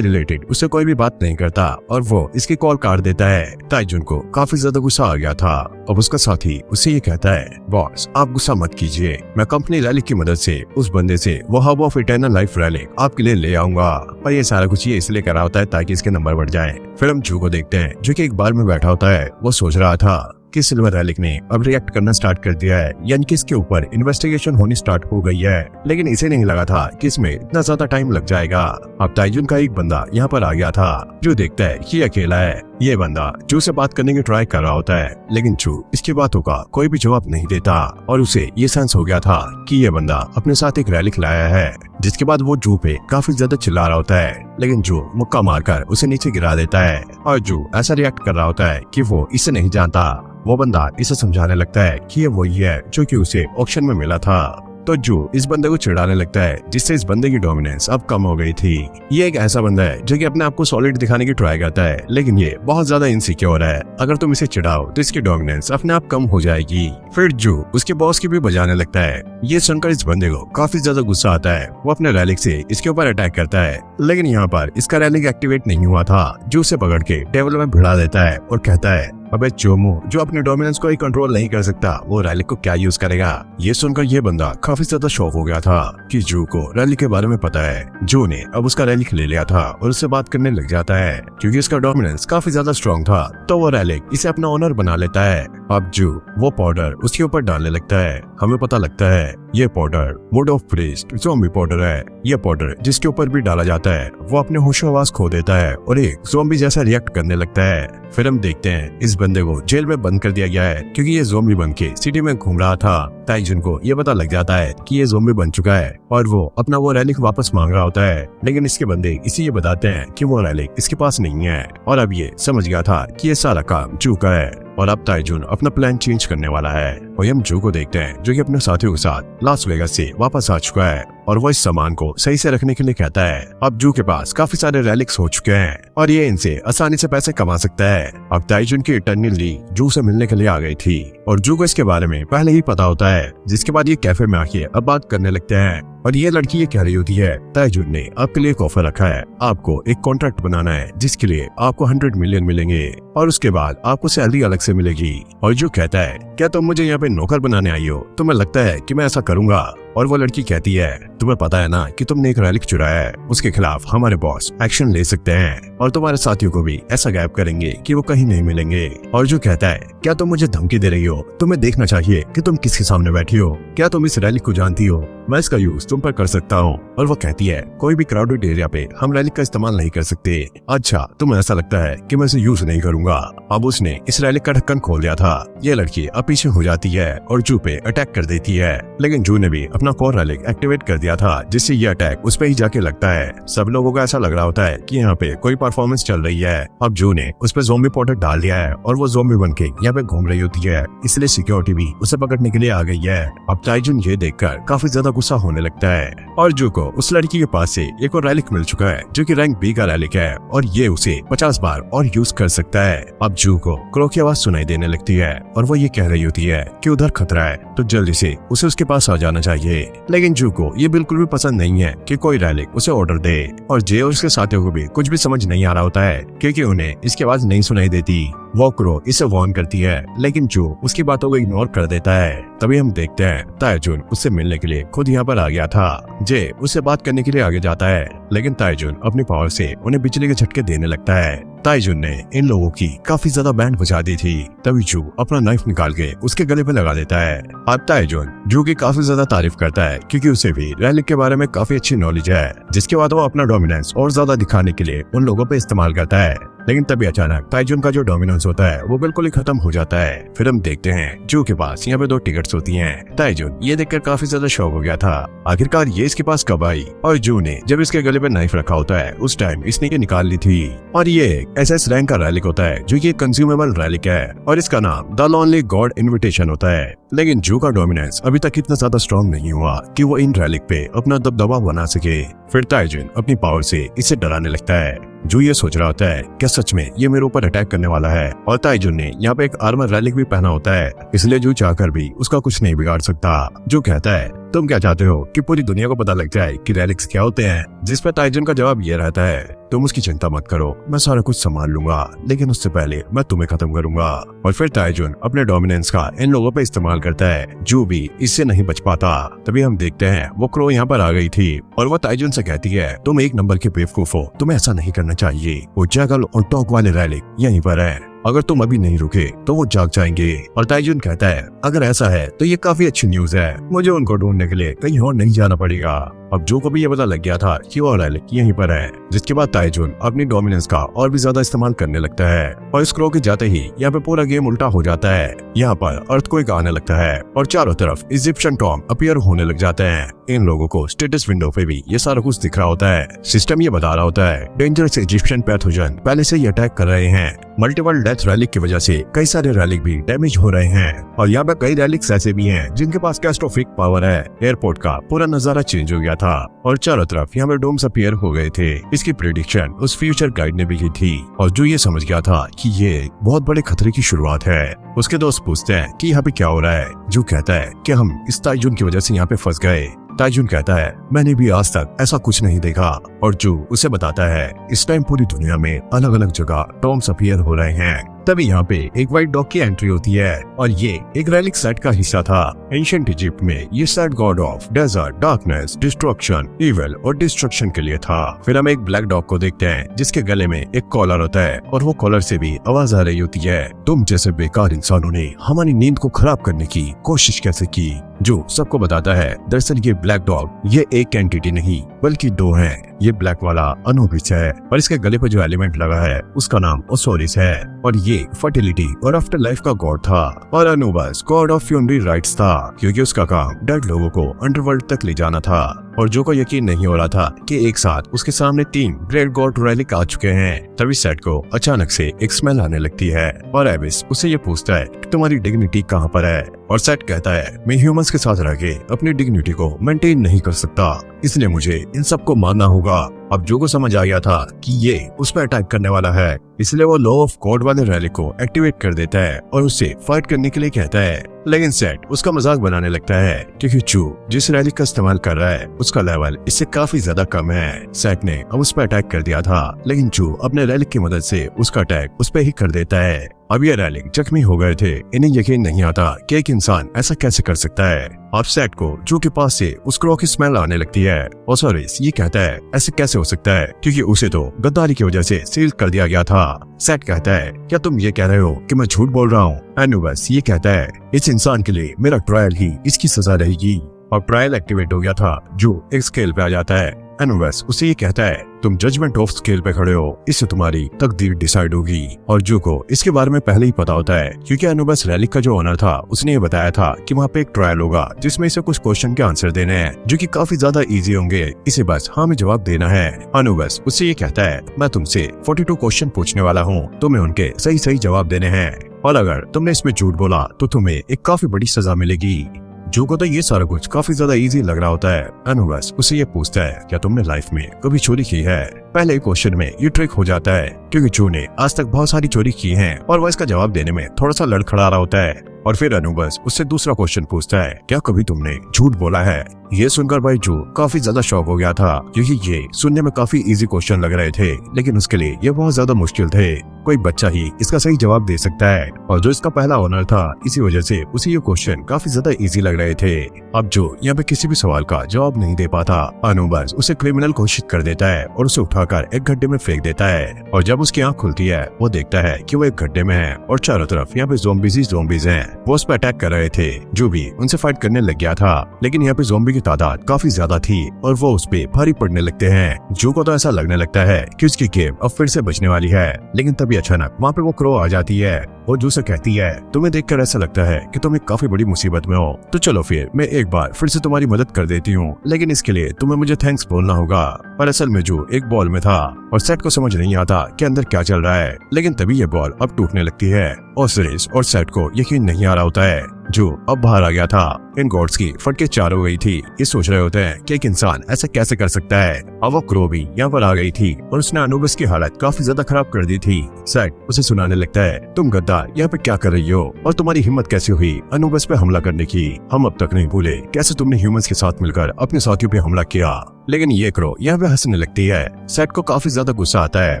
रिलेटेड उससे कोई भी बात नहीं करता और वो इसकी कॉल काट देता है। ताइजुन को काफी ज्यादा गुस्सा आ गया था। अब उसका साथी उसे ये कहता है, बॉस आप गुस्सा मत कीजिए, मैं कंपनी रैलिक की मदद से उस बंदे से वो hub of eternal life relic आपके लिए ले आऊंगा। और ये सारा कुछ ये इसलिए कर रहा होता है ताकि इसके नंबर बढ़ जाए। फिर हम जू को देखते हैं जो कि एक बार में बैठा होता है। वो सोच रहा था कि सिल्वर रैलिक ने अब रिएक्ट करना स्टार्ट कर दिया है, यानी कि इसके ऊपर इन्वेस्टिगेशन होनी स्टार्ट हो गई है। लेकिन इसे नहीं लगा था कि इसमें इतना ज्यादा टाइम लग जाएगा। अब ताइजुन का एक बंदा यहाँ पर आ गया था जो देखता है कि अकेला है। ये बंदा जू से बात करने की ट्राई कर रहा होता है, लेकिन जू इसकी बातों का कोई भी जवाब नहीं देता और उसे ये सेंस हो गया था कि ये बंदा अपने साथ एक रैलिक लाया है। जिसके बाद वो जू पे काफी ज्यादा चिल्ला रहा होता है, लेकिन जू मुक्का मारकर उसे नीचे गिरा देता है और जू ऐसा रिएक्ट कर रहा होता है कि वो इसे नहीं जानता। वो बंदा इसे समझाने लगता है कि ये वही है जो कि उसे ऑक्शन में मिला था। तो जू इस बंदे को चिढ़ाने लगता है, जिससे इस बंदे की डोमिनेंस अब कम हो गई थी। ये एक ऐसा बंदा है जो कि अपने आप को सॉलिड दिखाने की ट्राई करता है, लेकिन ये बहुत ज्यादा इनसिक्योर है। अगर तुम इसे चिढ़ाओ तो इसकी डोमिनेंस अपने आप कम हो जाएगी। फिर जू उसके बॉस की भी बजाने लगता है। ये सुनकर इस बंदे को काफी ज्यादा गुस्सा आता है। वो अपने रैलिक से इसके ऊपर अटैक करता है, लेकिन यहाँ पर इसका रैलिक एक्टिवेट नहीं हुआ था। जू उसे पकड़ के टेबल में भिड़ा देता है और कहता है, अबे चोमू, जो अपने डोमिनेंस को ही कंट्रोल नहीं कर सकता वो रैलिक को क्या यूज करेगा। ये सुनकर ये बंदा काफी ज्यादा शॉक हो गया था कि जू को रैलिक के बारे में पता है। जू ने अब उसका रैलिक ले लिया था और उससे बात करने लग जाता है। क्योंकि इसका डोमिनेंस काफी ज्यादा स्ट्रॉन्ग था तो वो रैलिक इसे अपना ओनर बना लेता है। अब जू वो पाउडर उसके ऊपर डालने लगता है। हमें पता लगता है ये powder would of priest zombie powder है। ये पाउडर जिसके ऊपर भी डाला जाता है वो अपने होशो-हवास खो देता है और एक ज़ॉम्बी जैसा रिएक्ट करने लगता है। फिर हम देखते हैं इस बंदे को जेल में बंद कर दिया गया है क्योंकि ये ज़ॉम्बी बन के सिटी में घूम रहा था। ताइजुन को ये पता लग जाता है कि ये ज़ॉम्बी बन चुका है और वो अपना वो रैलिक वापस मांग रहा होता है, लेकिन इसके बंदे इसे ये बताते हैं कि वो रैलिक इसके पास नहीं है। और अब ये समझ गया था कि ये सारा काम जू का है और अब ताइजुन अपना प्लान चेंज करने वाला है। और हम जू को देखते हैं जो कि अपने साथियों के साथ लास वेगास से वापस आ चुका है और वो इस सामान को सही से रखने के लिए कहता है। अब जू के पास काफी सारे रैलिक्स हो चुके हैं और ये इनसे आसानी से पैसे कमा सकता है। अब ताइजुन की इटर्नल लीग जू से मिलने के लिए आ गई थी और जू को इसके बारे में पहले ही पता होता है। जिसके बाद ये कैफे में आके अब बात करने लगते हैं और ये लड़की ये कह रही होती है, ताइजुन ने आपके लिए एक ऑफर रखा है, आपको एक कॉन्ट्रैक्ट बनाना है जिसके लिए आपको 100 मिलियन मिलेंगे और उसके बाद आपको सैलरी अलग से मिलेगी। और जो कहता है, क्या तुम मुझे यहाँ पे नौकर बनाने आई हो? तुम्हें लगता है कि मैं ऐसा करूंगा? और वो लड़की कहती है, तुम्हें पता है ना कि तुमने एक रैलिक चुराया है, उसके खिलाफ हमारे बॉस एक्शन ले सकते हैं और तुम्हारे साथियों को भी ऐसा गायब करेंगे कि वो कहीं नहीं मिलेंगे। और जो कहता है, क्या तुम मुझे धमकी दे रही हो? तुम्हें देखना चाहिए कि तुम किसके सामने बैठी हो। क्या तुम इस रैलिक को जानती हो? मैं इसका यूज तुम पर कर सकता हूँ। और वो कहती है, कोई भी क्राउडेड एरिया पे हम रैलिक का इस्तेमाल नहीं कर सकते। अच्छा, तुम्हें ऐसा लगता है कि मैं इसे यूज नहीं करूंगा। अब उसने इस रैलिक का ढक्कन खोल दिया था। ये लड़की अब पीछे हो जाती है और जू पे अटैक कर देती है, लेकिन जू ने भी अपना कोर रैलिक एक्टिवेट कर दिया था जिससे ये अटैक उस पे ही जाके लगता है। सब लोगों को ऐसा लग रहा होता है कि यहाँ पे कोई परफॉर्मेंस चल रही है। अब जू ने उस पे ज़ॉम्बी पाउडर डाल दिया है और वो ज़ॉम्बी बन के यहाँ पे घूम रही होती है, इसलिए सिक्योरिटी भी उसे पकड़ने के लिए आ गई है। अब ताइजुन ये देखकर काफी ज्यादा गुस्सा होने लगता है और जू को उस लड़की के पास से एक और रैलिक मिल चुका है जो कि रैंक बी का रैलिक है और ये उसे 50 बार और यूज कर सकता है। अब जू को क्रो की आवाज सुनाई देने लगती है और वो ये कह रही होती है कि उधर खतरा है तो जल्दी से उसे उसके पास आ जाना चाहिए। लेकिन जू को ये बिल्कुल भी पसंद नहीं है कि कोई रैलिक उसे ऑर्डर दे और जे और उसके साथियों को भी कुछ भी समझ नहीं आ रहा होता है क्योंकि उन्हें इसकी आवाज नहीं सुनाई देती। वोकरो इसे वार्न करती है, लेकिन जो उसकी बातों को इग्नोर कर देता है। तभी हम देखते हैं ताइजुन उससे मिलने के लिए खुद यहाँ पर आ गया था। जे उससे बात करने के लिए आगे जाता है, लेकिन ताइजुन अपनी पावर से उन्हें बिजली के झटके देने लगता है। ताइजुन ने इन लोगों की काफी ज्यादा बैंड बजा दी थी। तभी जू अपना नाइफ निकाल के उसके गले पे लगा देता है। अब ताइजुन जू की काफी ज्यादा तारीफ करता है, क्योंकि उसे भी रैलिक के बारे में काफी अच्छी नॉलेज है, जिसके बाद वो अपना डोमिनेंस और ज्यादा दिखाने के लिए उन लोगों पे इस्तेमाल करता है। लेकिन तभी अचानक ताइजुन का जो डोमिनेंस होता है वो बिल्कुल ही खत्म हो जाता है। फिर हम देखते हैं जू के पास यहाँ पे 2 टिकट्स होती हैं। ताइजुन ये देखकर काफी ज्यादा शॉक हो गया था, आखिरकार ये इसके पास कब आई। और जू ने जब इसके गले पे नाइफ रखा होता है उस टाइम इसने ये निकाल ली थी। और ये SS रैंक का रैलिक होता है, जो कि कंज्यूमेबल रैलिक है, और इसका नाम द लॉनली गॉड इन्विटेशन होता है। लेकिन जू का डोमिनेंस अभी तक इतना ज्यादा स्ट्रॉन्ग नहीं हुआ कि वो इन रैलिक पे अपना दबदबा बना सके। फिर ताइजुन अपनी पावर से इसे डराने लगता है। जो ये सोच रहा होता है क्या सच में ये मेरे ऊपर अटैक करने वाला है। और ताइजुन ने यहाँ पे एक आर्मर रैलिक भी पहना होता है, इसलिए जो चाहकर भी उसका कुछ नहीं बिगाड़ सकता। जो कहता है तुम क्या चाहते हो कि पूरी दुनिया को पता लग जाए कि रैलिक्स क्या होते हैं। जिस पर ताइजुन का जवाब ये रहता है तुम उसकी चिंता मत करो, मैं सारा कुछ संभाल लूंगा, लेकिन उससे पहले मैं तुम्हें खत्म करूंगा। और फिर ताइजुन अपने डोमिनेंस का इन लोगों पे इस्तेमाल करता है। जो भी इससे नहीं बच पाता। तभी हम देखते हैं वो क्रो यहाँ पर आ गई थी और वो ताइजुन से कहती है तुम 1 नंबर के बेवकूफ हो, तुम्हें ऐसा नहीं करना चाहिए। वो जैगल और टॉक वाले रैलिक यहीं पर है, अगर तुम अभी नहीं रुके तो वो जाग जाएंगे। और ताइजुन कहता है अगर ऐसा है तो ये काफी अच्छी न्यूज है, मुझे उनको ढूंढने के लिए कहीं और नहीं जाना पड़ेगा। अब जो को भी ये पता लग गया था कि वो रैलिक यहीं पर है, जिसके बाद ताइजुन अपनी डोमिनेंस का और भी ज्यादा इस्तेमाल करने लगता है। और इस क्रो के जाते ही यहाँ पे पूरा गेम उल्टा हो जाता है। यहाँ पर अर्थक्वेक आने लगता है और चारों तरफ इजिप्शियन टॉम अपीयर होने लग जाते हैं। इन लोगों को स्टेटस विंडो पे भी ये सारा कुछ दिख रहा होता है। सिस्टम ये बता रहा होता है डेंजरस इजिप्शियन पैथोजन पहले से ही अटैक कर रहे हैं। मल्टीपल डेथ रैलिक की वजह से कई सारे रैलिक भी डैमेज हो रहे हैं, और यहाँ पे कई रैलिक्स ऐसे भी हैं जिनके पास कैटास्ट्रोफिक पावर है। एयरपोर्ट का पूरा नजारा चेंज हो गया था और चारों तरफ यहाँ पे डोम्स अपीयर हो गए थे। इसकी प्रेडिक्शन उस फ्यूचर गाइड ने भी की थी, और जो ये समझ गया था कि ये बहुत बड़े खतरे की शुरुआत है। उसके दोस्त पूछते हैं कि यहाँ पे क्या हो रहा है। जो कहता है कि हम इस ताइजुन की वजह से यहाँ पे फंस गए। ताइजुन कहता है मैंने भी आज तक ऐसा कुछ नहीं देखा। और जो उसे बताता है इस टाइम पूरी दुनिया में अलग अलग जगह टॉम्स अपीयर हो रहे हैं। तभी यहाँ पे एक व्हाइट डॉग की एंट्री होती है, और ये एक रैलिक सेट का हिस्सा था। एंशिएंट इजिप्ट में ये Set god of desert, darkness, destruction, evil और डिस्ट्रक्शन के लिए था। फिर हम एक ब्लैक डॉग को देखते हैं जिसके गले में एक कॉलर होता है, और वो कॉलर से भी आवाज आ रही होती है तुम जैसे बेकार इंसानों ने हमारी नींद को खराब करने की कोशिश कैसे की। जो सबको बताता है दरअसल ये ब्लैक डॉग ये एक एंटिटी नहीं बल्कि 2 हैं। ये ब्लैक वाला अनुबिस है, और इसके गले पर जो एलिमेंट लगा है उसका नाम ओसोरिस है, और ये फर्टिलिटी और आफ्टर लाइफ का गॉड था। और Anubis God of funerary rights था, क्योंकि उसका काम डेड लोगों को अंडरवर्ल्ड तक ले जाना था। और जो को यकीन नहीं हो रहा था कि एक साथ उसके सामने 3 ग्रेट गॉड रैलिक आ चुके हैं। तभी सेट को अचानक से एक स्मेल आने लगती है, और एबिस उसे ये पूछता है कि तुम्हारी डिग्निटी कहाँ पर है। और सेट कहता है मैं ह्यूमंस के साथ रह के अपनी डिग्निटी को मेंटेन नहीं कर सकता, इसलिए मुझे इन सबको मानना होगा। अब जो को समझ आ गया था कि ये उस पर अटैक करने वाला है, इसलिए वो लॉ ऑफ गॉड वाले रैलिक को एक्टिवेट कर देता है और उससे फाइट करने के लिए कहता है। लेकिन सेट उसका मजाक बनाने लगता है, क्योंकि चू जिस रैलिक का इस्तेमाल कर रहा है उसका लेवल इससे काफी ज्यादा कम है। सेट ने अब उस पर अटैक कर दिया था, लेकिन चू अपने रैलिक की मदद से उसका अटैक उस पर ही कर देता है। अब ये रैलिक जख्मी हो गए थे, इन्हें यकीन नहीं आता कि एक इंसान ऐसा कैसे कर सकता है। अब सेट को जो के पास से उस क्रो की स्मेल आने लगती है। ओसोरिस ये कहता है ऐसे कैसे हो सकता है, क्योंकि उसे तो गद्दारी की वजह से सील कर दिया गया था। सेट कहता है क्या तुम ये कह रहे हो कि मैं झूठ बोल रहा हूँ। अनुबिस ये कहता है इस इंसान के लिए मेरा ट्रायल ही इसकी सजा रहेगी। और ट्रायल एक्टिवेट हो गया था, जो एक स्केल पे आ जाता है। अनुबिस उसे ये कहता है तुम जजमेंट ऑफ स्केल पे खड़े हो, इससे तुम्हारी तकदीर डिसाइड होगी। और जो को इसके बारे में पहले ही पता होता है, क्योंकि अनुबिस रैलिक का जो ओनर था उसने ये बताया था कि वहाँ पे एक ट्रायल होगा जिसमें इसे कुछ क्वेश्चन के आंसर देने हैं, जो कि काफी ज्यादा इजी होंगे, इसे बस हाँ में जवाब देना है। अनुबिस उससे ये कहता है मैं तुमसे 42 क्वेश्चन पूछने वाला हूँ, तुम्हें उनके सही सही जवाब देने हैं, और अगर तुमने इसमें झूठ बोला तो तुम्हें एक काफी बड़ी सजा मिलेगी। जो को तो ये सारा कुछ काफी ज्यादा इजी लग रहा होता है। अनुबिस उससे ये पूछता है क्या तुमने लाइफ में कभी चोरी की है। पहले क्वेश्चन में ये ट्रिक हो जाता है क्योंकि जू ने आज तक बहुत सारी चोरी की है और वह इसका जवाब देने में थोड़ा सा लड़खड़ा रहा होता है। और फिर अनुबस उससे दूसरा क्वेश्चन पूछता है, क्या कभी तुमने झूठ बोला है? ये सुनकर भाई जू काफी ज्यादा शॉक हो गया था क्योंकि ये सुनने में काफी इजी क्वेश्चन लग रहे थे, लेकिन उसके लिए ये बहुत ज्यादा मुश्किल थे। कोई बच्चा ही इसका सही जवाब दे सकता है और जो इसका पहला ऑनर था, इसी वजह से उसे ये क्वेश्चन काफी ज्यादा इजी लग रहे थे। अब जो यहाँ पे किसी भी सवाल का जवाब नहीं दे पाता, अनुबस उसे क्रिमिनल घोषित कर देता है और उसे उठाकर एक गड्ढे में फेंक देता है। और जब उसकी आंख खुलती है, वो देखता है कि वो एक गड्ढे में है और चारों तरफ यहाँ पे ज़ॉम्बीज़ ही ज़ॉम्बीज़ हैं। वो उस पर अटैक कर रहे थे। जो भी उनसे फाइट करने लग गया था, लेकिन यहाँ पे ज़ॉम्बी की तादाद काफी ज्यादा थी और वो उस पे भारी पड़ने लगते हैं। जो को तो ऐसा लगने लगता है कि उसकी गेम अब फिर से बचने वाली है, लेकिन तभी अचानक वहाँ पे वो क्रो आ जाती है और जो से कहती है, तुम्हें देखकर ऐसा लगता है कि तुम एक काफी बड़ी मुसीबत में हो, तो चलो फिर मैं एक बार फिर से तुम्हारी मदद कर देती हूँ, लेकिन इसके लिए तुम्हें मुझे थैंक्स बोलना होगा। पर असल में जो एक बॉल में था और सेट को समझ नहीं आता कि अंदर क्या चल रहा है, लेकिन तभी ये बॉल अब टूटने लगती है और सिरिस और सेट को यकीन नहीं आ रहा होता है। जो अब बाहर आ गया था, इन गॉड्स की फटके चार हो गई थी। ये सोच रहे होते हैं कि एक इंसान ऐसा कैसे कर सकता है। अब वो क्रो भी यहाँ पर आ गई थी और उसने अनुबस की हालत काफी ज्यादा खराब कर दी थी। सेट उसे सुनाने लगता है, तुम गद्दार यहाँ पे क्या कर रही हो और तुम्हारी हिम्मत कैसे हुई अनुबस पे हमला करने की? हम अब तक नहीं भूले कैसे तुमने ह्यूमंस के साथ मिलकर अपने साथियों पे हमला किया। लेकिन ये क्रो यहाँ पे हंसने लगती है। सेट को काफी ज्यादा गुस्सा आता है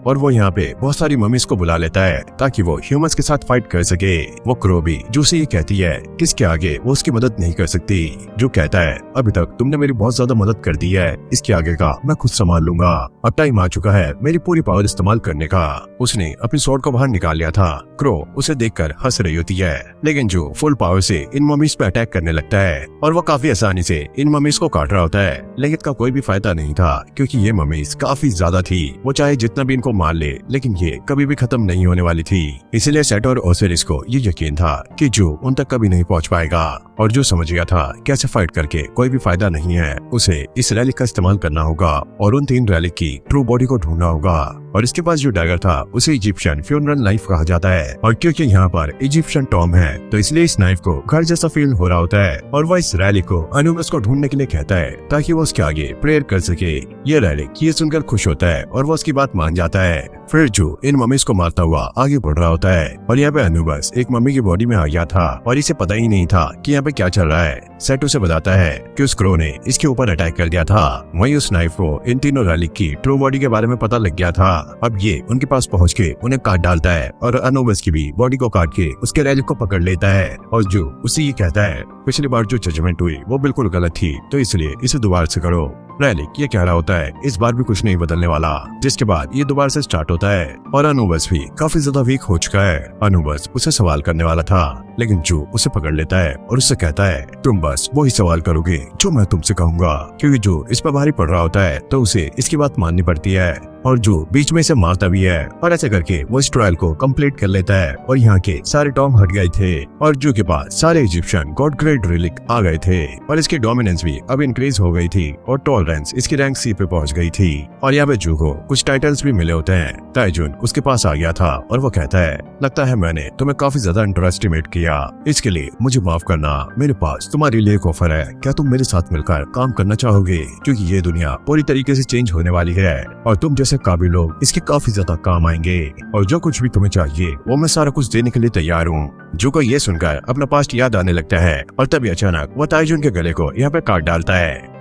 और वो यहाँ पे बहुत सारी मम्मीज को बुला लेता है ताकि वो ह्यूमंस के साथ फाइट कर सके। वो क्रो भी जो से ये कहती है किसके आगे वो उसकी मदद नहीं कर सकती। जो कहता है, अभी तक तुमने मेरी बहुत ज्यादा मदद कर दी है, इसके आगे का मैं खुद संभाल लूंगा। अब टाइम आ चुका है मेरी पूरी पावर इस्तेमाल करने का। उसने अपनी स्वॉर्ड को बाहर निकाल लिया था। क्रो उसे देखकर हंस रही होती है, लेकिन जो फुल पावर से इन मम्मीज पे अटैक करने लगता है और वो काफी आसानी से इन मम्मीज को काट रहा होता है, लेकिन का कोई भी फायदा नहीं था क्योंकि ये मम्मीज काफी ज्यादा थी। वो चाहे जितना भी इनको मार ले, लेकिन ये कभी भी खत्म नहीं होने वाली थी। इसलिए सेट और ओसिरिस को ये यकीन था कि जो उन तक कभी नहीं पहुंच पाएगा और जो समझ गया था कैसे फाइट करके कोई भी फायदा नहीं है, उसे इस रैली का इस्तेमाल करना होगा और उन 3 रैली की ट्रू बॉडी को ढूंढना होगा। और इसके पास जो डैगर था उसे इजिप्शियन फ्यूनरल नाइफ कहा जाता है और क्योंकि यहाँ पर इजिप्शियन टॉम है, तो इसलिए इस नाइफ को घर जैसा फील हो रहा होता है और वह इस रैली को अनुबस को ढूंढने के लिए कहता है ताकि वो उसके आगे प्रेयर कर सके। ये रैली ये सुनकर खुश होता है और वो उसकी बात मान जाता है। फिर जो इन मम्मीज को मारता हुआ आगे बढ़ रहा होता है और यहाँ पे अनुबस एक मम्मी की बॉडी में आ गया था और इसे पता ही नहीं था कि यहाँ पे क्या चल रहा है। सेट उसे बताता है कि उस क्रो ने इसके ऊपर अटैक कर दिया था। वहीं उस नाइफ को इन तीनों रैली की ट्रू बॉडी के बारे में पता लग गया था। अब ये उनके पास पहुंच के उन्हें काट डालता है और अनुबस की भी बॉडी को काट के उसके रैली को पकड़ लेता है और जो उसे ये कहता है, पिछली बार जो जजमेंट हुई वो बिल्कुल गलत थी, तो इसलिए इसे दोबारा से करो। रैलिक ये कह रहा होता है इस बार भी कुछ नहीं बदलने वाला, जिसके बाद ये दोबारा से स्टार्ट होता है और अनुबस भी काफी ज्यादा वीक हो चुका है। अनुबस उसे सवाल करने वाला था, लेकिन जो उसे पकड़ लेता है और उससे कहता है, तुम बस वही सवाल करोगे जो मैं तुमसे कहूंगा, क्योंकि जो इस पर भारी पड़ रहा होता है तो उसे इसकी बात माननी पड़ती है और जो बीच में इसे मारता भी है। और ऐसे करके वो इस ट्रायल को कंप्लीट कर लेता है और यहाँ के सारे टॉम हट गए थे और जो के पास सारे इजिप्शियन गॉड ग्रेड रिलिक आ गए थे और इसकी डोमिनेंस भी अब इंक्रीज हो गई थी और टॉलरेंस इसकी रैंक सी पे पहुंच गई थी। और यहाँ पे जू को कुछ टाइटल्स भी मिले होते हैं। ताइजुन उसके पास आ गया था और वो कहता है, लगता है मैंने तुम्हें काफी ज्यादा अंडर एस्टिमेट किया, इसके लिए मुझे माफ करना। मेरे पास तुम्हारे लिए एक ऑफर है, क्या तुम मेरे साथ मिलकर काम करना चाहोगे? क्योंकि ये दुनिया पूरी तरीके से चेंज होने वाली है और तुम जैसे काबिल लोग इसके काफी ज्यादा काम आएंगे और जो कुछ भी तुम्हें चाहिए वो मैं सारा कुछ देने के लिए तैयार हूँ। जो को ये सुनकर अपना पास्ट याद आने लगता है और तभी अचानक वो ताइजुन के गले को यहाँ पे काट डालता है।